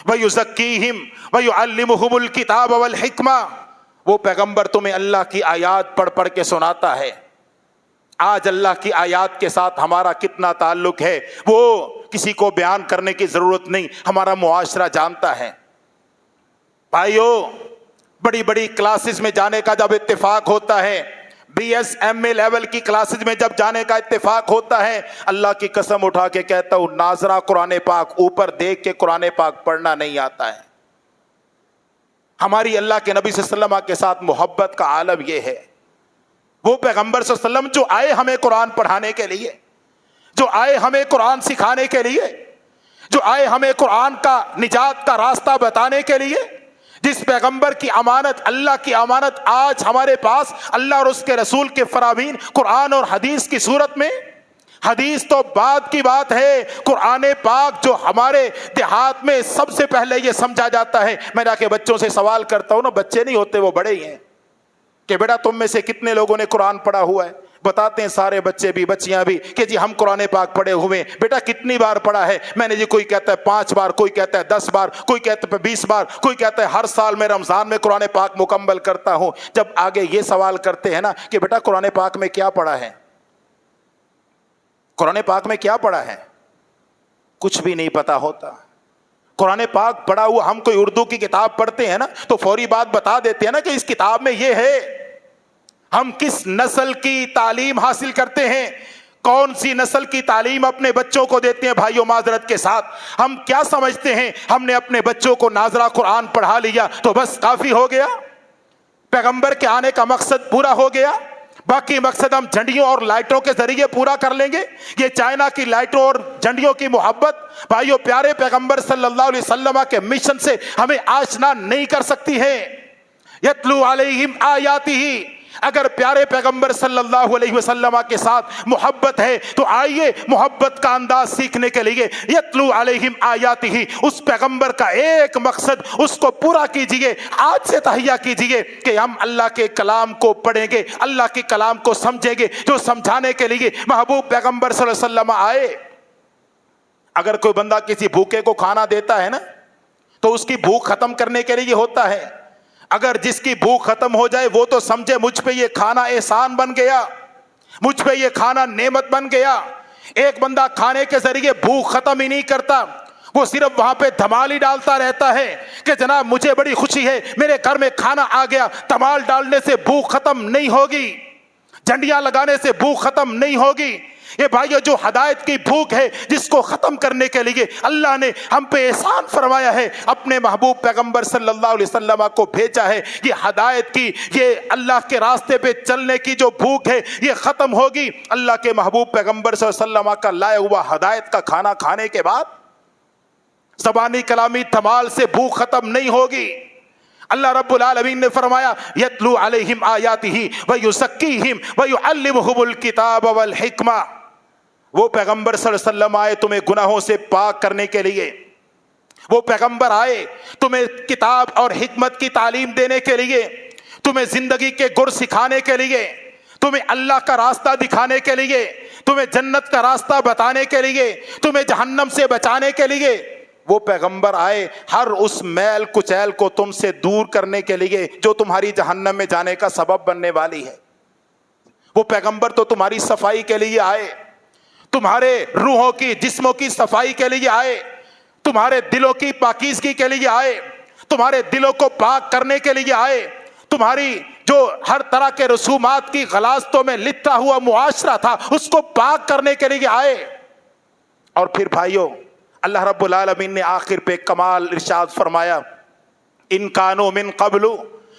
ویزکیہم ویعلمہم الکتاب والحکمہ۔ وہ پیغمبر تمہیں اللہ کی آیات پڑھ پڑھ کے سناتا ہے۔ آج اللہ کی آیات کے ساتھ ہمارا کتنا تعلق ہے وہ کسی کو بیان کرنے کی ضرورت نہیں، ہمارا معاشرہ جانتا ہے۔ بھائیو بڑی بڑی کلاسز میں جانے کا جب اتفاق ہوتا ہے، BS MA لیول کی کلاسز میں جب جانے کا اتفاق ہوتا ہے، اللہ کی قسم اٹھا کے کہتا ہوں ناظرہ قرآن پاک اوپر دیکھ کے قرآن پاک پڑھنا نہیں آتا ہے۔ ہماری اللہ کے نبی صلی اللہ علیہ وسلم کے ساتھ محبت کا عالم یہ ہے وہ پیغمبر صلی اللہ علیہ وسلم جو آئے ہمیں قرآن پڑھانے کے لیے، جو آئے ہمیں قرآن سکھانے کے لیے، جو آئے ہمیں قرآن کا نجات کا راستہ بتانے کے لیے، جس پیغمبر کی امانت، اللہ کی امانت آج ہمارے پاس اللہ اور اس کے رسول کے فرامین قرآن اور حدیث کی صورت میں۔ حدیث تو بعد کی بات ہے، قرآن پاک جو ہمارے دیہات میں سب سے پہلے یہ سمجھا جاتا ہے۔ میں جا کے بچوں سے سوال کرتا ہوں نا، بچے نہیں ہوتے وہ بڑے ہی ہیں، کہ بیٹا تم میں سے کتنے لوگوں نے قرآن پڑھا ہوا ہے؟ بتاتے ہیں سارے بچے بھی بچیاں بھی کہ جی ہم قرآن پاک پڑھے ہوئے۔ بیٹا کتنی بار پڑھا ہے؟ میں نے جی کوئی کہتا ہے 5 بار، کوئی کہتا ہے 10 بار، کوئی کہتا ہے 20 بار، کوئی کہتا ہے ہر سال میں رمضان میں قرآن پاک مکمل کرتا ہوں۔ جب آگے یہ سوال کرتے ہیں نا کہ بیٹا قرآن پاک میں کیا پڑھا ہے، قرآن پاک میں کیا پڑھا ہے، کچھ بھی نہیں پتا ہوتا۔ قرآن پاک پڑھا ہوا، ہم کوئی اردو کی کتاب پڑھتے ہیں نا تو فوری بات بتا دیتے ہیں نا کہ اس کتاب میں یہ ہے۔ ہم کس نسل کی تعلیم حاصل کرتے ہیں، کون سی نسل کی تعلیم اپنے بچوں کو دیتے ہیں؟ بھائیوں معذرت کے ساتھ ہم کیا سمجھتے ہیں ہم نے اپنے بچوں کو ناظرہ قرآن پڑھا لیا تو بس کافی ہو گیا، پیغمبر کے آنے کا مقصد پورا ہو گیا، باقی مقصد ہم جھنڈیوں اور لائٹوں کے ذریعے پورا کر لیں گے؟ یہ چائنا کی لائٹوں اور جھنڈیوں کی محبت بھائیوں پیارے پیغمبر صلی اللہ علیہ وسلم کے مشن سے ہمیں آشنا نہیں کر سکتی ہے۔ یتلو علیہم آیاتہ، اگر پیارے پیغمبر صلی اللہ علیہ وسلم کے ساتھ محبت ہے تو آئیے محبت کا انداز سیکھنے کے لیے یتلو علیہم آیاتہ، اس پیغمبر کا ایک مقصد اس کو پورا کیجئے، آج سے تہیہ کیجئے کہ ہم اللہ کے کلام کو پڑھیں گے، اللہ کے کلام کو سمجھیں گے، جو سمجھانے کے لیے محبوب پیغمبر صلی اللہ علیہ وسلم آئے۔ اگر کوئی بندہ کسی بھوکے کو کھانا دیتا ہے نا تو اس کی بھوک ختم کرنے کے لیے ہوتا ہے۔ اگر جس کی بھوک ختم ہو جائے وہ تو سمجھے مجھ پہ یہ کھانا احسان بن گیا، مجھ پہ یہ کھانا نعمت بن گیا۔ ایک بندہ کھانے کے ذریعے بھوک ختم ہی نہیں کرتا، وہ صرف وہاں پہ دھمال ہی ڈالتا رہتا ہے کہ جناب مجھے بڑی خوشی ہے میرے گھر میں کھانا آ گیا۔ دھمال ڈالنے سے بھوک ختم نہیں ہوگی، جھنڈیاں لگانے سے بھوک ختم نہیں ہوگی۔ یہ بھائیو جو ہدایت کی بھوک ہے جس کو ختم کرنے کے لیے اللہ نے ہم پہ احسان فرمایا ہے، اپنے محبوب پیغمبر صلی اللہ علیہ وسلم کو بھیجا ہے، یہ ہدایت کی، یہ اللہ کے راستے پہ چلنے کی جو بھوک ہے یہ ختم ہوگی اللہ کے محبوب پیغمبر صلی اللہ علیہ وسلم کا لایا ہوا ہدایت کا کھانا کھانے کے بعد۔ زبانی کلامی دھمال سے بھوک ختم نہیں ہوگی۔ اللہ رب العالمین نے فرمایا یتلو علیہم آیاتہ ویزکیہم ویعلمہم الکتاب والحکمہ، وہ پیغمبر صلی اللہ علیہ وسلم آئے تمہیں گناہوں سے پاک کرنے کے لیے، وہ پیغمبر آئے تمہیں کتاب اور حکمت کی تعلیم دینے کے لیے، تمہیں زندگی کے گر سکھانے کے لیے، تمہیں اللہ کا راستہ دکھانے کے لیے، تمہیں جنت کا راستہ بتانے کے لیے، تمہیں جہنم سے بچانے کے لیے۔ وہ پیغمبر آئے ہر اس میل کچیل کو تم سے دور کرنے کے لیے جو تمہاری جہنم میں جانے کا سبب بننے والی ہے۔ وہ پیغمبر تو تمہاری صفائی کے لیے آئے، تمہارے روحوں کی جسموں کی صفائی کے لیے آئے، تمہارے دلوں کی پاکیزگی کے لیے آئے، تمہارے دلوں کو پاک کرنے کے لیے آئے، تمہاری جو ہر طرح کے رسومات کی غلاظتوں میں لپٹا ہوا معاشرہ تھا اس کو پاک کرنے کے لیے آئے۔ اور پھر بھائیوں اللہ رب العالمین نے آخر پہ کمال ارشاد فرمایا ان کانوا من قبل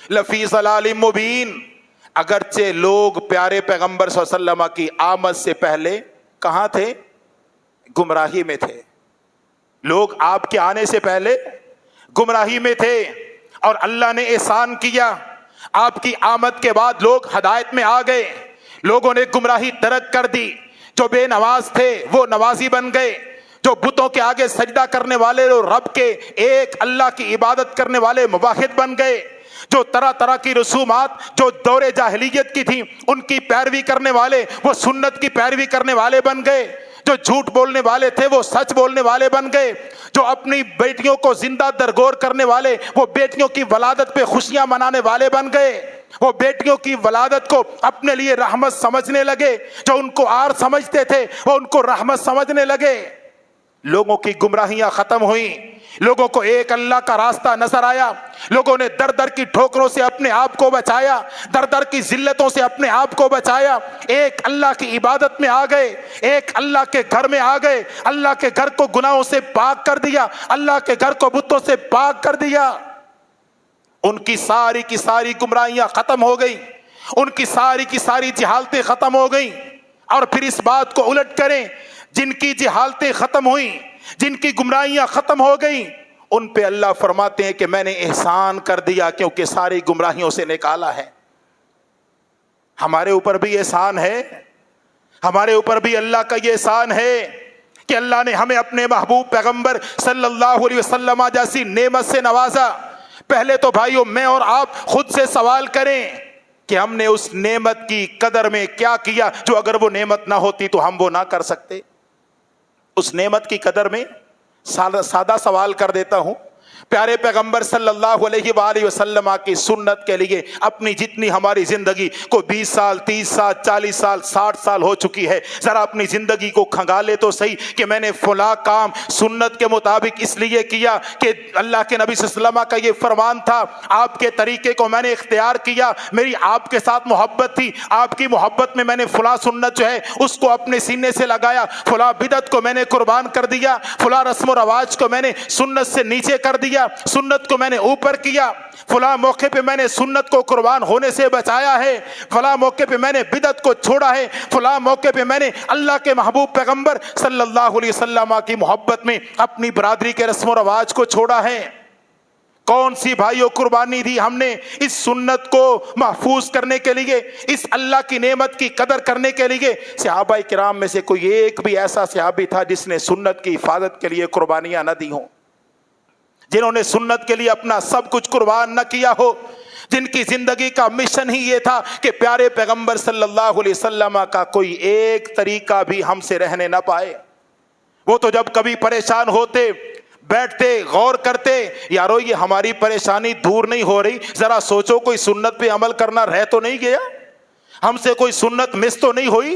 لفی ضلال مبین، اگرچہ لوگ پیارے پیغمبر صلی اللہ علیہ وسلم کی آمد سے پہلے کہاں تھے؟ گمراہی میں تھے۔ لوگ آپ کے آنے سے پہلے گمراہی میں تھے، اور اللہ نے احسان کیا، آپ کی آمد کے بعد لوگ ہدایت میں آ گئے، لوگوں نے گمراہی ترک کر دی۔ جو بے نواز تھے وہ نوازی بن گئے، جو بتوں کے آگے سجدہ کرنے والے رب کے ایک اللہ کی عبادت کرنے والے موحد بن گئے، جو طرح طرح کی رسومات جو دور جاہلیت کی تھیں ان کی پیروی کرنے والے وہ سنت کی پیروی کرنے والے بن گئے، جو جھوٹ بولنے والے تھے وہ سچ بولنے والے بن گئے، جو اپنی بیٹیوں کو زندہ درگور کرنے والے وہ بیٹیوں کی ولادت پہ خوشیاں منانے والے بن گئے، وہ بیٹیوں کی ولادت کو اپنے لیے رحمت سمجھنے لگے، جو ان کو آر سمجھتے تھے وہ ان کو رحمت سمجھنے لگے۔ لوگوں کی گمراہیاں ختم ہوئیں، لوگوں کو ایک اللہ کا راستہ نظر آیا، لوگوں نے در در کی ٹھوکروں سے اپنے آپ کو بچایا، در در کی ذلتوں سے اپنے آپ کو بچایا، ایک اللہ کی عبادت میں آ گئے، ایک اللہ کے گھر میں آ گئے، اللہ کے گھر کو گناہوں سے پاک کر دیا، اللہ کے گھر کو بتوں سے پاک کر دیا۔ ان کی ساری گمراہیاں ختم ہو گئی، ان کی ساری جہالتیں ختم ہو گئیں. اور پھر اس بات کو الٹ کریں، جن کی جہالتیں ختم ہوئیں، جن کی گمراہیاں ختم ہو گئیں، ان پہ اللہ فرماتے ہیں کہ میں نے احسان کر دیا کیونکہ ساری گمراہیوں سے نکالا ہے. ہمارے اوپر بھی احسان ہے، ہمارے اوپر بھی اللہ کا یہ احسان ہے کہ اللہ نے ہمیں اپنے محبوب پیغمبر صلی اللہ علیہ وسلم جیسی نعمت سے نوازا. پہلے تو بھائیو میں اور آپ خود سے سوال کریں کہ ہم نے اس نعمت کی قدر میں کیا کیا جو اگر وہ نعمت نہ ہوتی تو ہم وہ نہ کر سکتے. اس نعمت کی قدر میں سادہ سوال کر دیتا ہوں. پیارے پیغمبر صلی اللہ علیہ وآلہ وسلم کی سنت کے لیے اپنی جتنی ہماری زندگی کو 20 سال 30 سال 40 سال 60 سال ہو چکی ہے، ذرا اپنی زندگی کو کھنگالے تو صحیح کہ میں نے فلاں کام سنت کے مطابق اس لیے کیا کہ اللہ کے نبی صلی اللہ علیہ وسلم کا یہ فرمان تھا، آپ کے طریقے کو میں نے اختیار کیا، میری آپ کے ساتھ محبت تھی، آپ کی محبت میں نے فلاں سنت جو ہے اس کو اپنے سینے سے لگایا، فلاں بدعت کو میں نے قربان کر دیا، فلاں رسم و رواج کو میں نے سنت سے نیچے کر دیا، سنت کو میں نے اوپر کیا، فلاں موقع پہ میں نے سنت کو قربان ہونے سے بچایا ہے، فلاں موقع پہ میں نے بدعت کو چھوڑا ہے، فلاں موقع پہ میں نے اللہ کے محبوب پیغمبر صلی اللہ علیہ وسلم کی محبت میں اپنی برادری کے رسم و رواج کو چھوڑا ہے. کون سی بھائیو قربانی دی ہم نے اس سنت کو محفوظ کرنے کے لیے، اس اللہ کی نعمت کی قدر کرنے کے لیے. صحابہ کرام میں سے کوئی ایک بھی ایسا صحابی تھا جس نے سنت کی حفاظت کے لیے قربانیاں نہ دی ہوں، جنہوں نے سنت کے لیے اپنا سب کچھ قربان نہ کیا ہو، جن کی زندگی کا مشن ہی یہ تھا کہ پیارے پیغمبر صلی اللہ علیہ وسلم کا کوئی ایک طریقہ بھی ہم سے رہنے نہ پائے. وہ تو جب کبھی پریشان ہوتے بیٹھتے غور کرتے، یارو یہ ہماری پریشانی دور نہیں ہو رہی، ذرا سوچو کوئی سنت پہ عمل کرنا رہ تو نہیں گیا، ہم سے کوئی سنت مس تو نہیں ہوئی.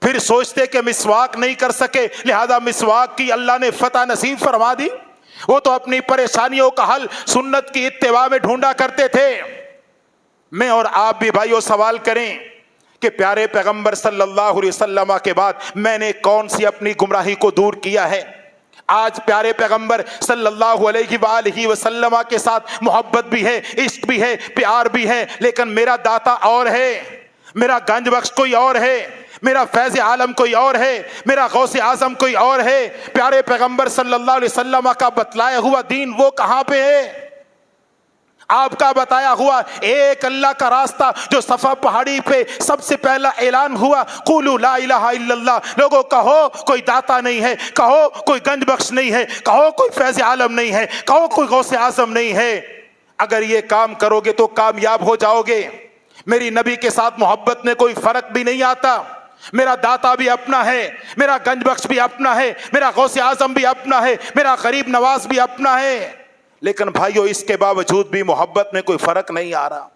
پھر سوچتے کہ مسواک نہیں کر سکے لہذا مسواک کی اللہ نے فتح نصیب فرما دی. وہ تو اپنی پریشانیوں کا حل سنت کی اتباع میں ڈھونڈا کرتے تھے. میں اور آپ بھی بھائیو سوال کریں کہ پیارے پیغمبر صلی اللہ علیہ وسلم کے بعد میں نے کون سی اپنی گمراہی کو دور کیا ہے. آج پیارے پیغمبر صلی اللہ علیہ وآلہ وسلم کے ساتھ محبت بھی ہے، عشق بھی ہے، پیار بھی ہے، لیکن میرا داتا اور ہے، میرا گنج بخش کوئی اور ہے، میرا فیض عالم کوئی اور ہے، میرا غوث اعظم کوئی اور ہے. پیارے پیغمبر صلی اللہ علیہ وسلم کا بتلایا ہوا دین وہ کہاں پہ ہے؟ آپ کا بتایا ہوا ایک اللہ کا راستہ جو صفا پہاڑی پہ سب سے پہلا اعلان ہوا، قولوا لا الہ الا اللہ. لوگوں کہو کوئی داتا نہیں ہے، کہو کوئی گنج بخش نہیں ہے، کہو کوئی فیض عالم نہیں ہے، کہو کوئی غوث اعظم نہیں ہے. اگر یہ کام کرو گے تو کامیاب ہو جاؤ گے. میری نبی کے ساتھ محبت میں کوئی فرق بھی نہیں آتا. میرا داتا بھی اپنا ہے، میرا گنج بخش بھی اپنا ہے، میرا غوث اعظم بھی اپنا ہے، میرا غریب نواز بھی اپنا ہے. لیکن بھائیو اس کے باوجود بھی محبت میں کوئی فرق نہیں آ رہا.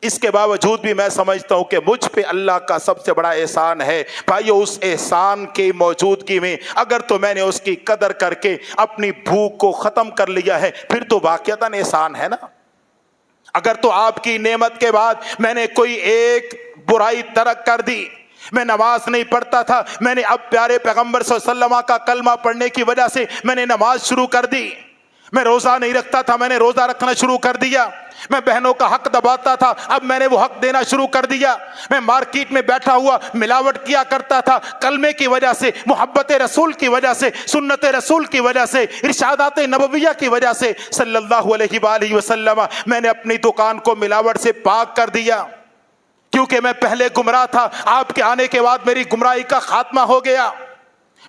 اس کے باوجود بھی میں سمجھتا ہوں کہ مجھ پہ اللہ کا سب سے بڑا احسان ہے. بھائیو اس احسان کی موجودگی میں اگر تو میں نے اس کی قدر کر کے اپنی بھوک کو ختم کر لیا ہے پھر تو واقعتاً احسان ہے نا. اگر تو آپ کی نعمت کے بعد میں نے کوئی ایک برائی ترک کر دی، میں نماز نہیں پڑھتا تھا، میں نے اب پیارے پیغمبر صلی اللہ علیہ وسلم کا کلمہ پڑھنے کی وجہ سے میں نے نماز شروع کر دی، میں روزہ نہیں رکھتا تھا، میں نے روزہ رکھنا شروع کر دیا، میں بہنوں کا حق دباتا تھا اب میں نے وہ حق دینا شروع کر دیا، میں مارکیٹ میں بیٹھا ہوا ملاوٹ کیا کرتا تھا، کلمے کی وجہ سے، محبت رسول کی وجہ سے، سنت رسول کی وجہ سے، ارشادات نبویہ کی وجہ سے صلی اللہ علیہ وآلہ وسلم میں نے اپنی دکان کو ملاوٹ سے پاک کر دیا. کیونکہ میں پہلے گمراہ تھا، آپ کے آنے کے بعد میری گمراہی کا خاتمہ ہو گیا.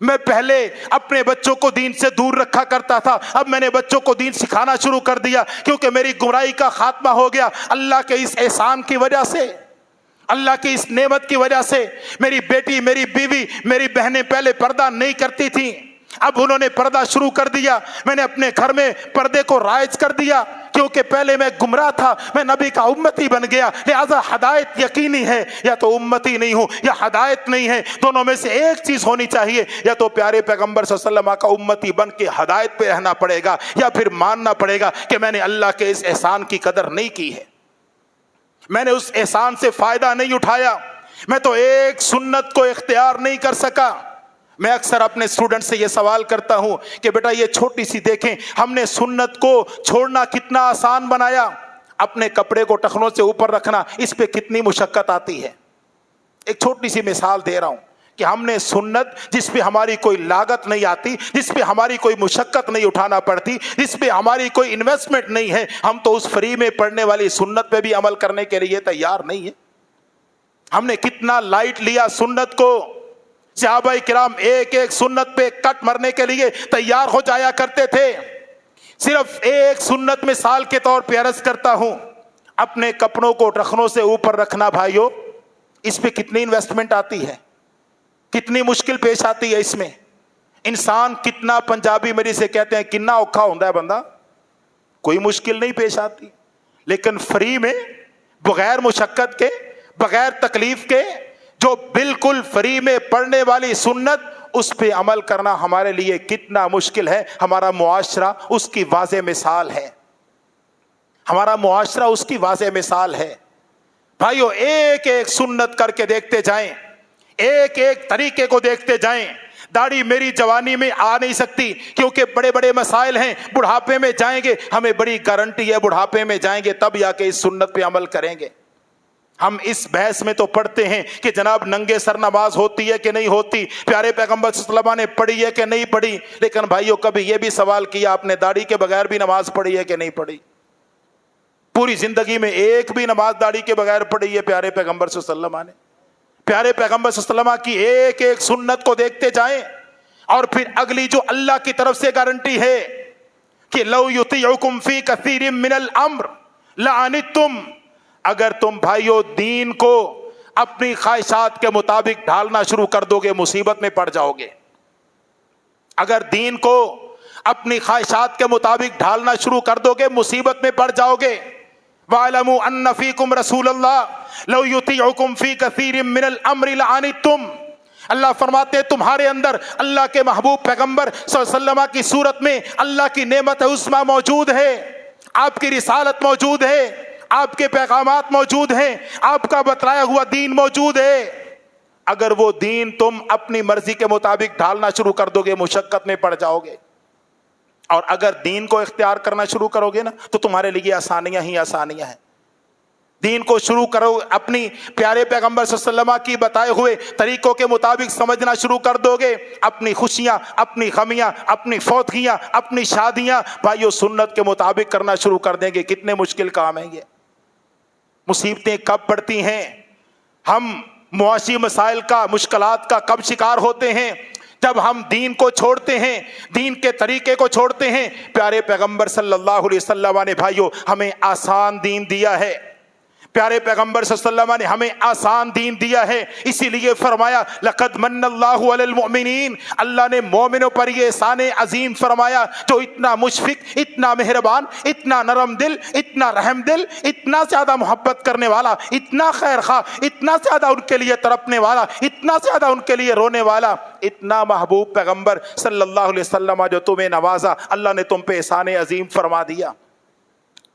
میں پہلے اپنے بچوں کو دین سے دور رکھا کرتا تھا، اب میں نے بچوں کو دین سکھانا شروع کر دیا کیونکہ میری گمراہی کا خاتمہ ہو گیا. اللہ کے اس احسان کی وجہ سے، اللہ کی اس نعمت کی وجہ سے میری بیٹی، میری بیوی، میری بہنیں پہلے پردہ نہیں کرتی تھیں، اب انہوں نے پردہ شروع کر دیا. میں نے اپنے گھر میں پردے کو رائج کر دیا کیونکہ پہلے میں گمراہ تھا، میں نبی کا امتی بن گیا. لہذا ہدایت یقینی ہے، یا تو امتی نہیں ہوں یا ہدایت نہیں ہے، دونوں میں سے ایک چیز ہونی چاہیے. یا تو پیارے پیغمبر صلی اللہ علیہ وسلم کا امتی بن کے ہدایت پہ رہنا پڑے گا، یا پھر ماننا پڑے گا کہ میں نے اللہ کے اس احسان کی قدر نہیں کی ہے، میں نے اس احسان سے فائدہ نہیں اٹھایا، میں تو ایک سنت کو اختیار نہیں کر سکا. میں اکثر اپنے اسٹوڈنٹ سے یہ سوال کرتا ہوں کہ بیٹا یہ چھوٹی سی دیکھیں، ہم نے سنت کو چھوڑنا کتنا آسان بنایا. اپنے کپڑے کو ٹخنوں سے اوپر رکھنا، اس پہ کتنی مشقت آتی ہے۔ ایک چھوٹی سی مثال دے رہا ہوں کہ ہم نے سنت جس پہ ہماری کوئی لاگت نہیں آتی، جس پہ ہماری کوئی مشقت نہیں اٹھانا پڑتی، جس پہ ہماری کوئی انویسٹمنٹ نہیں ہے، ہم تو اس فری میں پڑھنے والی سنت پہ بھی عمل کرنے کے لیے تیار نہیں ہے۔ ہم نے کتنا لائٹ لیا سنت کو۔ صحابہ کرام ایک ایک سنت پہ کٹ مرنے کے لیے تیار ہو جایا کرتے تھے۔ صرف ایک سنت مثال کے طور پہ عرض کرتا ہوں، اپنے کپڑوں کو ٹخنوں سے اوپر رکھنا بھائیو، اس پہ کتنی انویسٹمنٹ آتی ہے، کتنی مشکل پیش آتی ہے اس میں۔ انسان کتنا، پنجابی میری سے کہتے ہیں کنا اوکھا ہوندا ہے بندہ، کوئی مشکل نہیں پیش آتی، لیکن فری میں بغیر مشقت کے، بغیر تکلیف کے، جو بالکل فری میں پڑھنے والی سنت، اس پہ عمل کرنا ہمارے لیے کتنا مشکل ہے۔ ہمارا معاشرہ اس کی واضح مثال ہے، ہمارا معاشرہ اس کی واضح مثال ہے۔ بھائیو ایک ایک سنت کر کے دیکھتے جائیں، ایک ایک طریقے کو دیکھتے جائیں۔ داڑھی میری جوانی میں آ نہیں سکتی کیونکہ بڑے بڑے مسائل ہیں، بڑھاپے میں جائیں گے، ہمیں بڑی گارنٹی ہے بڑھاپے میں جائیں گے تب جا کے اس سنت پہ عمل کریں گے۔ ہم اس بحث میں تو پڑھتے ہیں کہ جناب ننگے سر نماز ہوتی ہے کہ نہیں ہوتی، پیارے پیغمبر صلی اللہ علیہ وسلم نے پڑھی ہے کہ نہیں پڑھی، لیکن بھائیو کبھی یہ بھی سوال کیا آپ نے داڑھی کے بغیر بھی نماز پڑھی ہے کہ نہیں پڑھی؟ پوری زندگی میں ایک بھی نماز داڑھی کے بغیر پڑھی ہے پیارے پیغمبر صلی اللہ علیہ وسلم نے؟ پیارے پیغمبر صلی اللہ علیہ وسلم کی ایک ایک سنت کو دیکھتے جائیں، اور پھر اگلی جو اللہ کی طرف سے گارنٹی ہے کہ لو یطیعکم فی کثیر من الامر لعنتم، اگر تم بھائیو دین کو اپنی خواہشات کے مطابق ڈھالنا شروع کر دو گے مصیبت میں پڑ جاؤ گے۔ اگر دین کو اپنی خواہشات کے مطابق ڈھالنا شروع کر دو گے مصیبت میں پڑ جاؤ گے۔ وَاعْلَمُوا أَنَّ فِيكُمْ رَسُولَ اللَّهِ لَوْ يُطِيعُكُمْ فِي كَثِيرٍ مِّنَ الْأَمْرِ لَعَنِتُّمْ، اللہ فرماتے ہیں تمہارے اندر اللہ کے محبوب پیغمبر صلی اللہ علیہ وسلم کی صورت میں اللہ کی نعمت عظمیٰ موجود ہے، آپ کی رسالت موجود ہے، آپ کے پیغامات موجود ہیں، آپ کا بتلایا ہوا دین موجود ہے۔ اگر وہ دین تم اپنی مرضی کے مطابق ڈھالنا شروع کر دو گے مشقت میں پڑ جاؤ گے، اور اگر دین کو اختیار کرنا شروع کرو گے نا تو تمہارے لیے آسانیاں ہی آسانیاں ہیں۔ دین کو شروع کرو، اپنی پیارے پیغمبر صلی اللہ علیہ وسلم کی بتائے ہوئے طریقوں کے مطابق سمجھنا شروع کر دو گے، اپنی خوشیاں، اپنی غمیاں، اپنی فوتگیاں، اپنی شادیاں بھائیو سنت کے مطابق کرنا شروع کر دیں گے۔ کتنے مشکل کام ہے یہ۔ مصیبتیں کب پڑتی ہیں، ہم معاشی مسائل کا، مشکلات کا کب شکار ہوتے ہیں؟ جب ہم دین کو چھوڑتے ہیں، دین کے طریقے کو چھوڑتے ہیں۔ پیارے پیغمبر صلی اللہ علیہ وسلم نے بھائیو ہمیں آسان دین دیا ہے، پیارے پیغمبر صلی اللہ علیہ وسلم نے ہمیں آسان دین دیا ہے، اسی لیے فرمایا لقد من اللہ علی المؤمنین، اللہ نے مومنوں پر یہ احسان عظیم فرمایا جو اتنا مشفق، اتنا مہربان، اتنا نرم دل، اتنا رحم دل، اتنا زیادہ محبت کرنے والا، اتنا خیر خواہ، اتنا زیادہ ان کے لیے تڑپنے والا، اتنا زیادہ ان کے لیے رونے والا، اتنا محبوب پیغمبر صلی اللہ علیہ وسلم جو تمہیں نوازا، اللہ نے تم پہ احسان عظیم فرما دیا۔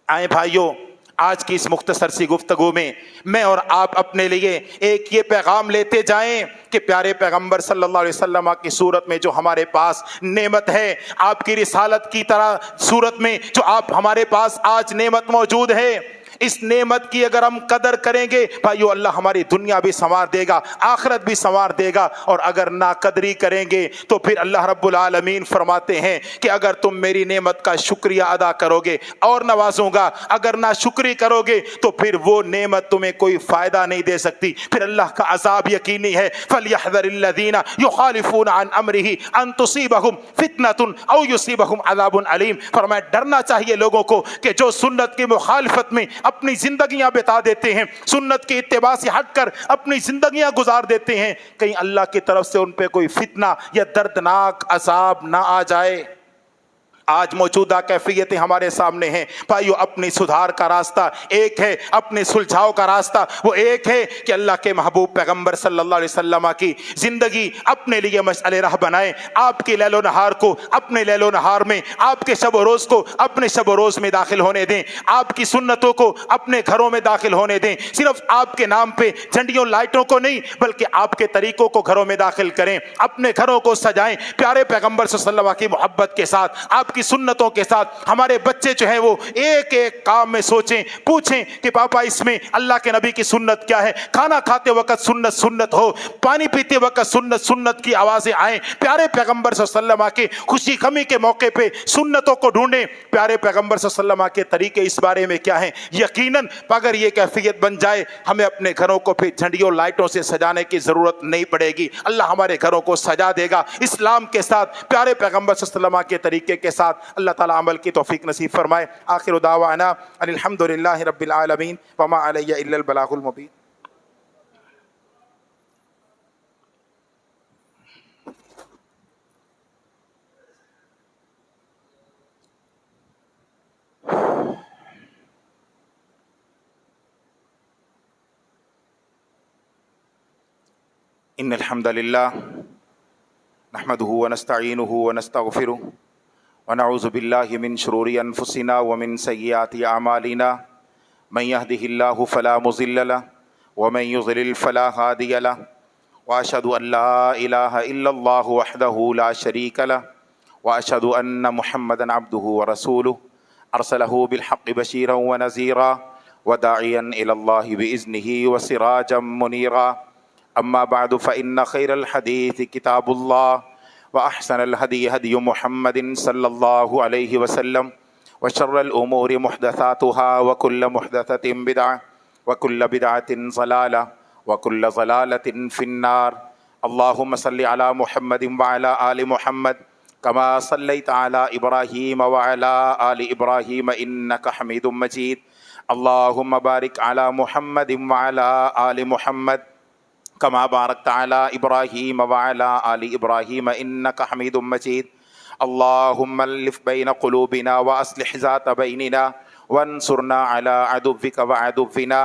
آئیں بھائیو، آج کی اس مختصر سی گفتگو میں میں اور آپ اپنے لیے ایک یہ پیغام لیتے جائیں کہ پیارے پیغمبر صلی اللہ علیہ وسلم کی صورت میں جو ہمارے پاس نعمت ہے، آپ کی رسالت کی طرح صورت میں جو آپ ہمارے پاس آج نعمت موجود ہے، اس نعمت کی اگر ہم قدر کریں گے بھائیو اللہ ہماری دنیا بھی سنوار دے گا، آخرت بھی سنوار دے گا، اور اگر ناقدری کریں گے تو پھر اللہ رب العالمین فرماتے ہیں کہ اگر تم میری نعمت کا شکریہ ادا کرو گے اور نوازوں گا، اگر ناشکری کرو گے تو پھر وہ نعمت تمہیں کوئی فائدہ نہیں دے سکتی، پھر اللہ کا عذاب یقینی ہے۔ فَلْيَحْذَرِ الَّذِينَ يُخَالِفُونَ عَنْ أَمْرِهِ أَن تُصِيبَهُمْ فِتْنَةٌ أَوْ يُصِيبَهُمْ عَذَابٌ عَلِيمٌ، فرمایا ڈرنا چاہیے لوگوں کو کہ جو سنت کی مخالفت میں اپنی زندگیاں بتا دیتے ہیں، سنت کی اتباع سے ہٹ کر اپنی زندگیاں گزار دیتے ہیں، کہیں اللہ کی طرف سے ان پہ کوئی فتنہ یا دردناک عذاب نہ آ جائے۔ آج موجودہ کیفیتیں ہمارے سامنے ہیں بھائیو، اپنی سدھار کا راستہ ایک ہے، اپنے سلجھاؤ کا راستہ وہ ایک ہے کہ اللہ کے محبوب پیغمبر صلی اللہ علیہ وسلم کی زندگی اپنے لیے مشعل راہ بنائیں، آپ کے لیل و نہار کو اپنے لیل و نہار میں، آپ کے شب و روز کو اپنے شب و روز میں داخل ہونے دیں، آپ کی سنتوں کو اپنے گھروں میں داخل ہونے دیں، صرف آپ کے نام پہ جھنڈیوں لائٹوں کو نہیں بلکہ آپ کے طریقوں کو گھروں میں داخل کریں، اپنے گھروں کو سجائیں پیارے پیغمبر صلی اللہ علیہ وسلم کی محبت کے ساتھ، آپ کی سنتوں کے ساتھ ہمارے بچے جو ہیں وہ ایک ایک کام میں سوچیں، پوچھیں کہ پاپا اس میں اللہ کے نبی کی سنت کیا ہے. کھانا کھاتے وقت سنت سنت ہو، پانی پیتے وقت سنت سنت کی آوازیں آئیں. پیارے پیغمبر صلی اللہ علیہ وسلم کے خوشی غمی کے موقع پہ سنتوں کو ڈھونڈیں. پیارے پیغمبر صلی اللہ علیہ وسلم کے طریقے اس بارے میں کیا ہیں. یقیناً اگر یہ کیفیت بن جائے ہمیں اپنے گھروں کو پھر جھنڈیوں لائٹوں سے سجانے کی ضرورت نہیں پڑے گی. اللہ ہمارے گھروں کو سجا دے گا اسلام کے ساتھ، پیارے پیغمبر صلی اللہ علیہ وسلم کے طریقے کے ساتھ. اللہ تعالیٰ عمل کی توفیق نصیب فرمائے. آخر دعوانا ان الحمد للہ رب العالمین وما علی الا البلاغ المبین. ان الحمد للہ نحمده ونستعینه ونستغفره ونعوذ باللہ من شرور انفسنا ومن سیئات اعمالنا. من يهده الله فلا مضل له ومن يضلل فلا هادي له واشهد ان لا اله الا الله وحده لا شريك له واشهد ان محمدا عبده ورسوله ارسله بالحق بشيرا ونذيرا وداعيا الى الله باذنه وسراجا منيرا. اما بعد فان خير الحديث كتاب الله واحسن الهدي هدي محمد صلى الله عليه وسلم وشر الامور محدثاتها وكل محدثة بدعة وكل بدعة ضلالة وكل ضلالة في النار. اللهم صل على محمد وعلى آل محمد كما صليت على إبراهيم وعلى آل إبراهيم إنك حميد مجيد. اللهم بارك على محمد وعلى آل محمد كما باركت على إبراهيم وعلى آل إبراهيم إنك حميد مجيد. اللهم الف بين قلوبنا وأصلح ذات بيننا وانصرنا على عدوك وعدونا.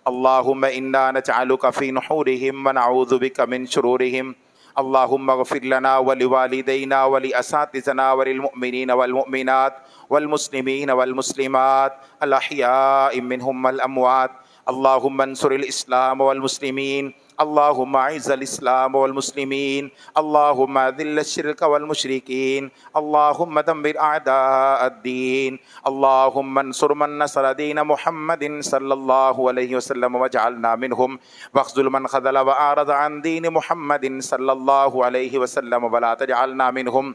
اللهم إنا نجعلك في نحورهم ونعوذ بك من شرورهم. اللهم اغفر لنا ولوالدينا ولأساتذتنا وللمؤمنين والمؤمنات والمسلمين والمسلمات الأحياء منهم والأموات. اللهم انصر الإسلام والمسلمين. اللهم اعز الاسلام والمسلمين. اللهم اذل الشرك والمشركين. اللهم دمر اعداء الدين. اللهم انصر من نصر دين محمد صلى الله عليه وسلم واجعلنا منهم، واخذل من خذل واعرض عن دين محمد صلى الله عليه وسلم ولا تجعلنا منهم.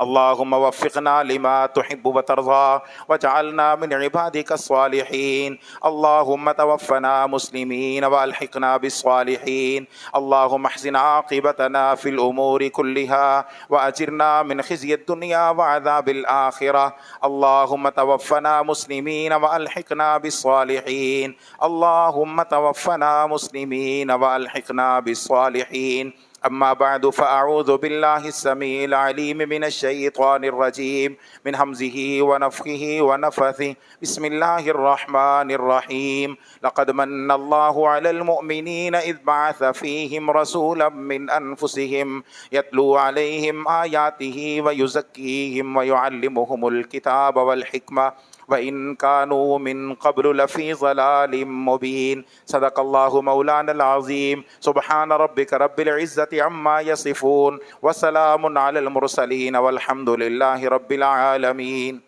اللهم وفقنا لما تحب وترضى واجعلنا من عبادك الصالحين. اللهم توفنا مسلمين والحقنا بالصالحين. اللهم احسن عاقبتنا في الأمور كلها وأجرنا من خزي الدنيا وعذاب الآخرة. اللهم توفنا مسلمين والحقنا بالصالحين. اللهم توفنا مسلمين والحقنا بالصالحين. اما بعد فاعوذ باللہ السمیع العلیم من الشیطان الرجیم من حمزه ونفخه ونفثه. بسم اللہ الرحمن الرحیم. لقد من اللہ علی المؤمنین اذ بعث فیہم رسولا من انفسہم یتلو علیہم آیاتہ ویزکیہم ویعلمہم الکتاب والحکمہ وَإِن كَانُوا مِن قَبْلُ لَفِي ضَلَالٍ مُّبِينٍ. صدق اللہ مولانا العظیم. سبحان ربک رب العزة عما يصفون وسلام علی المرسلین والحمد للہ رب العالمین.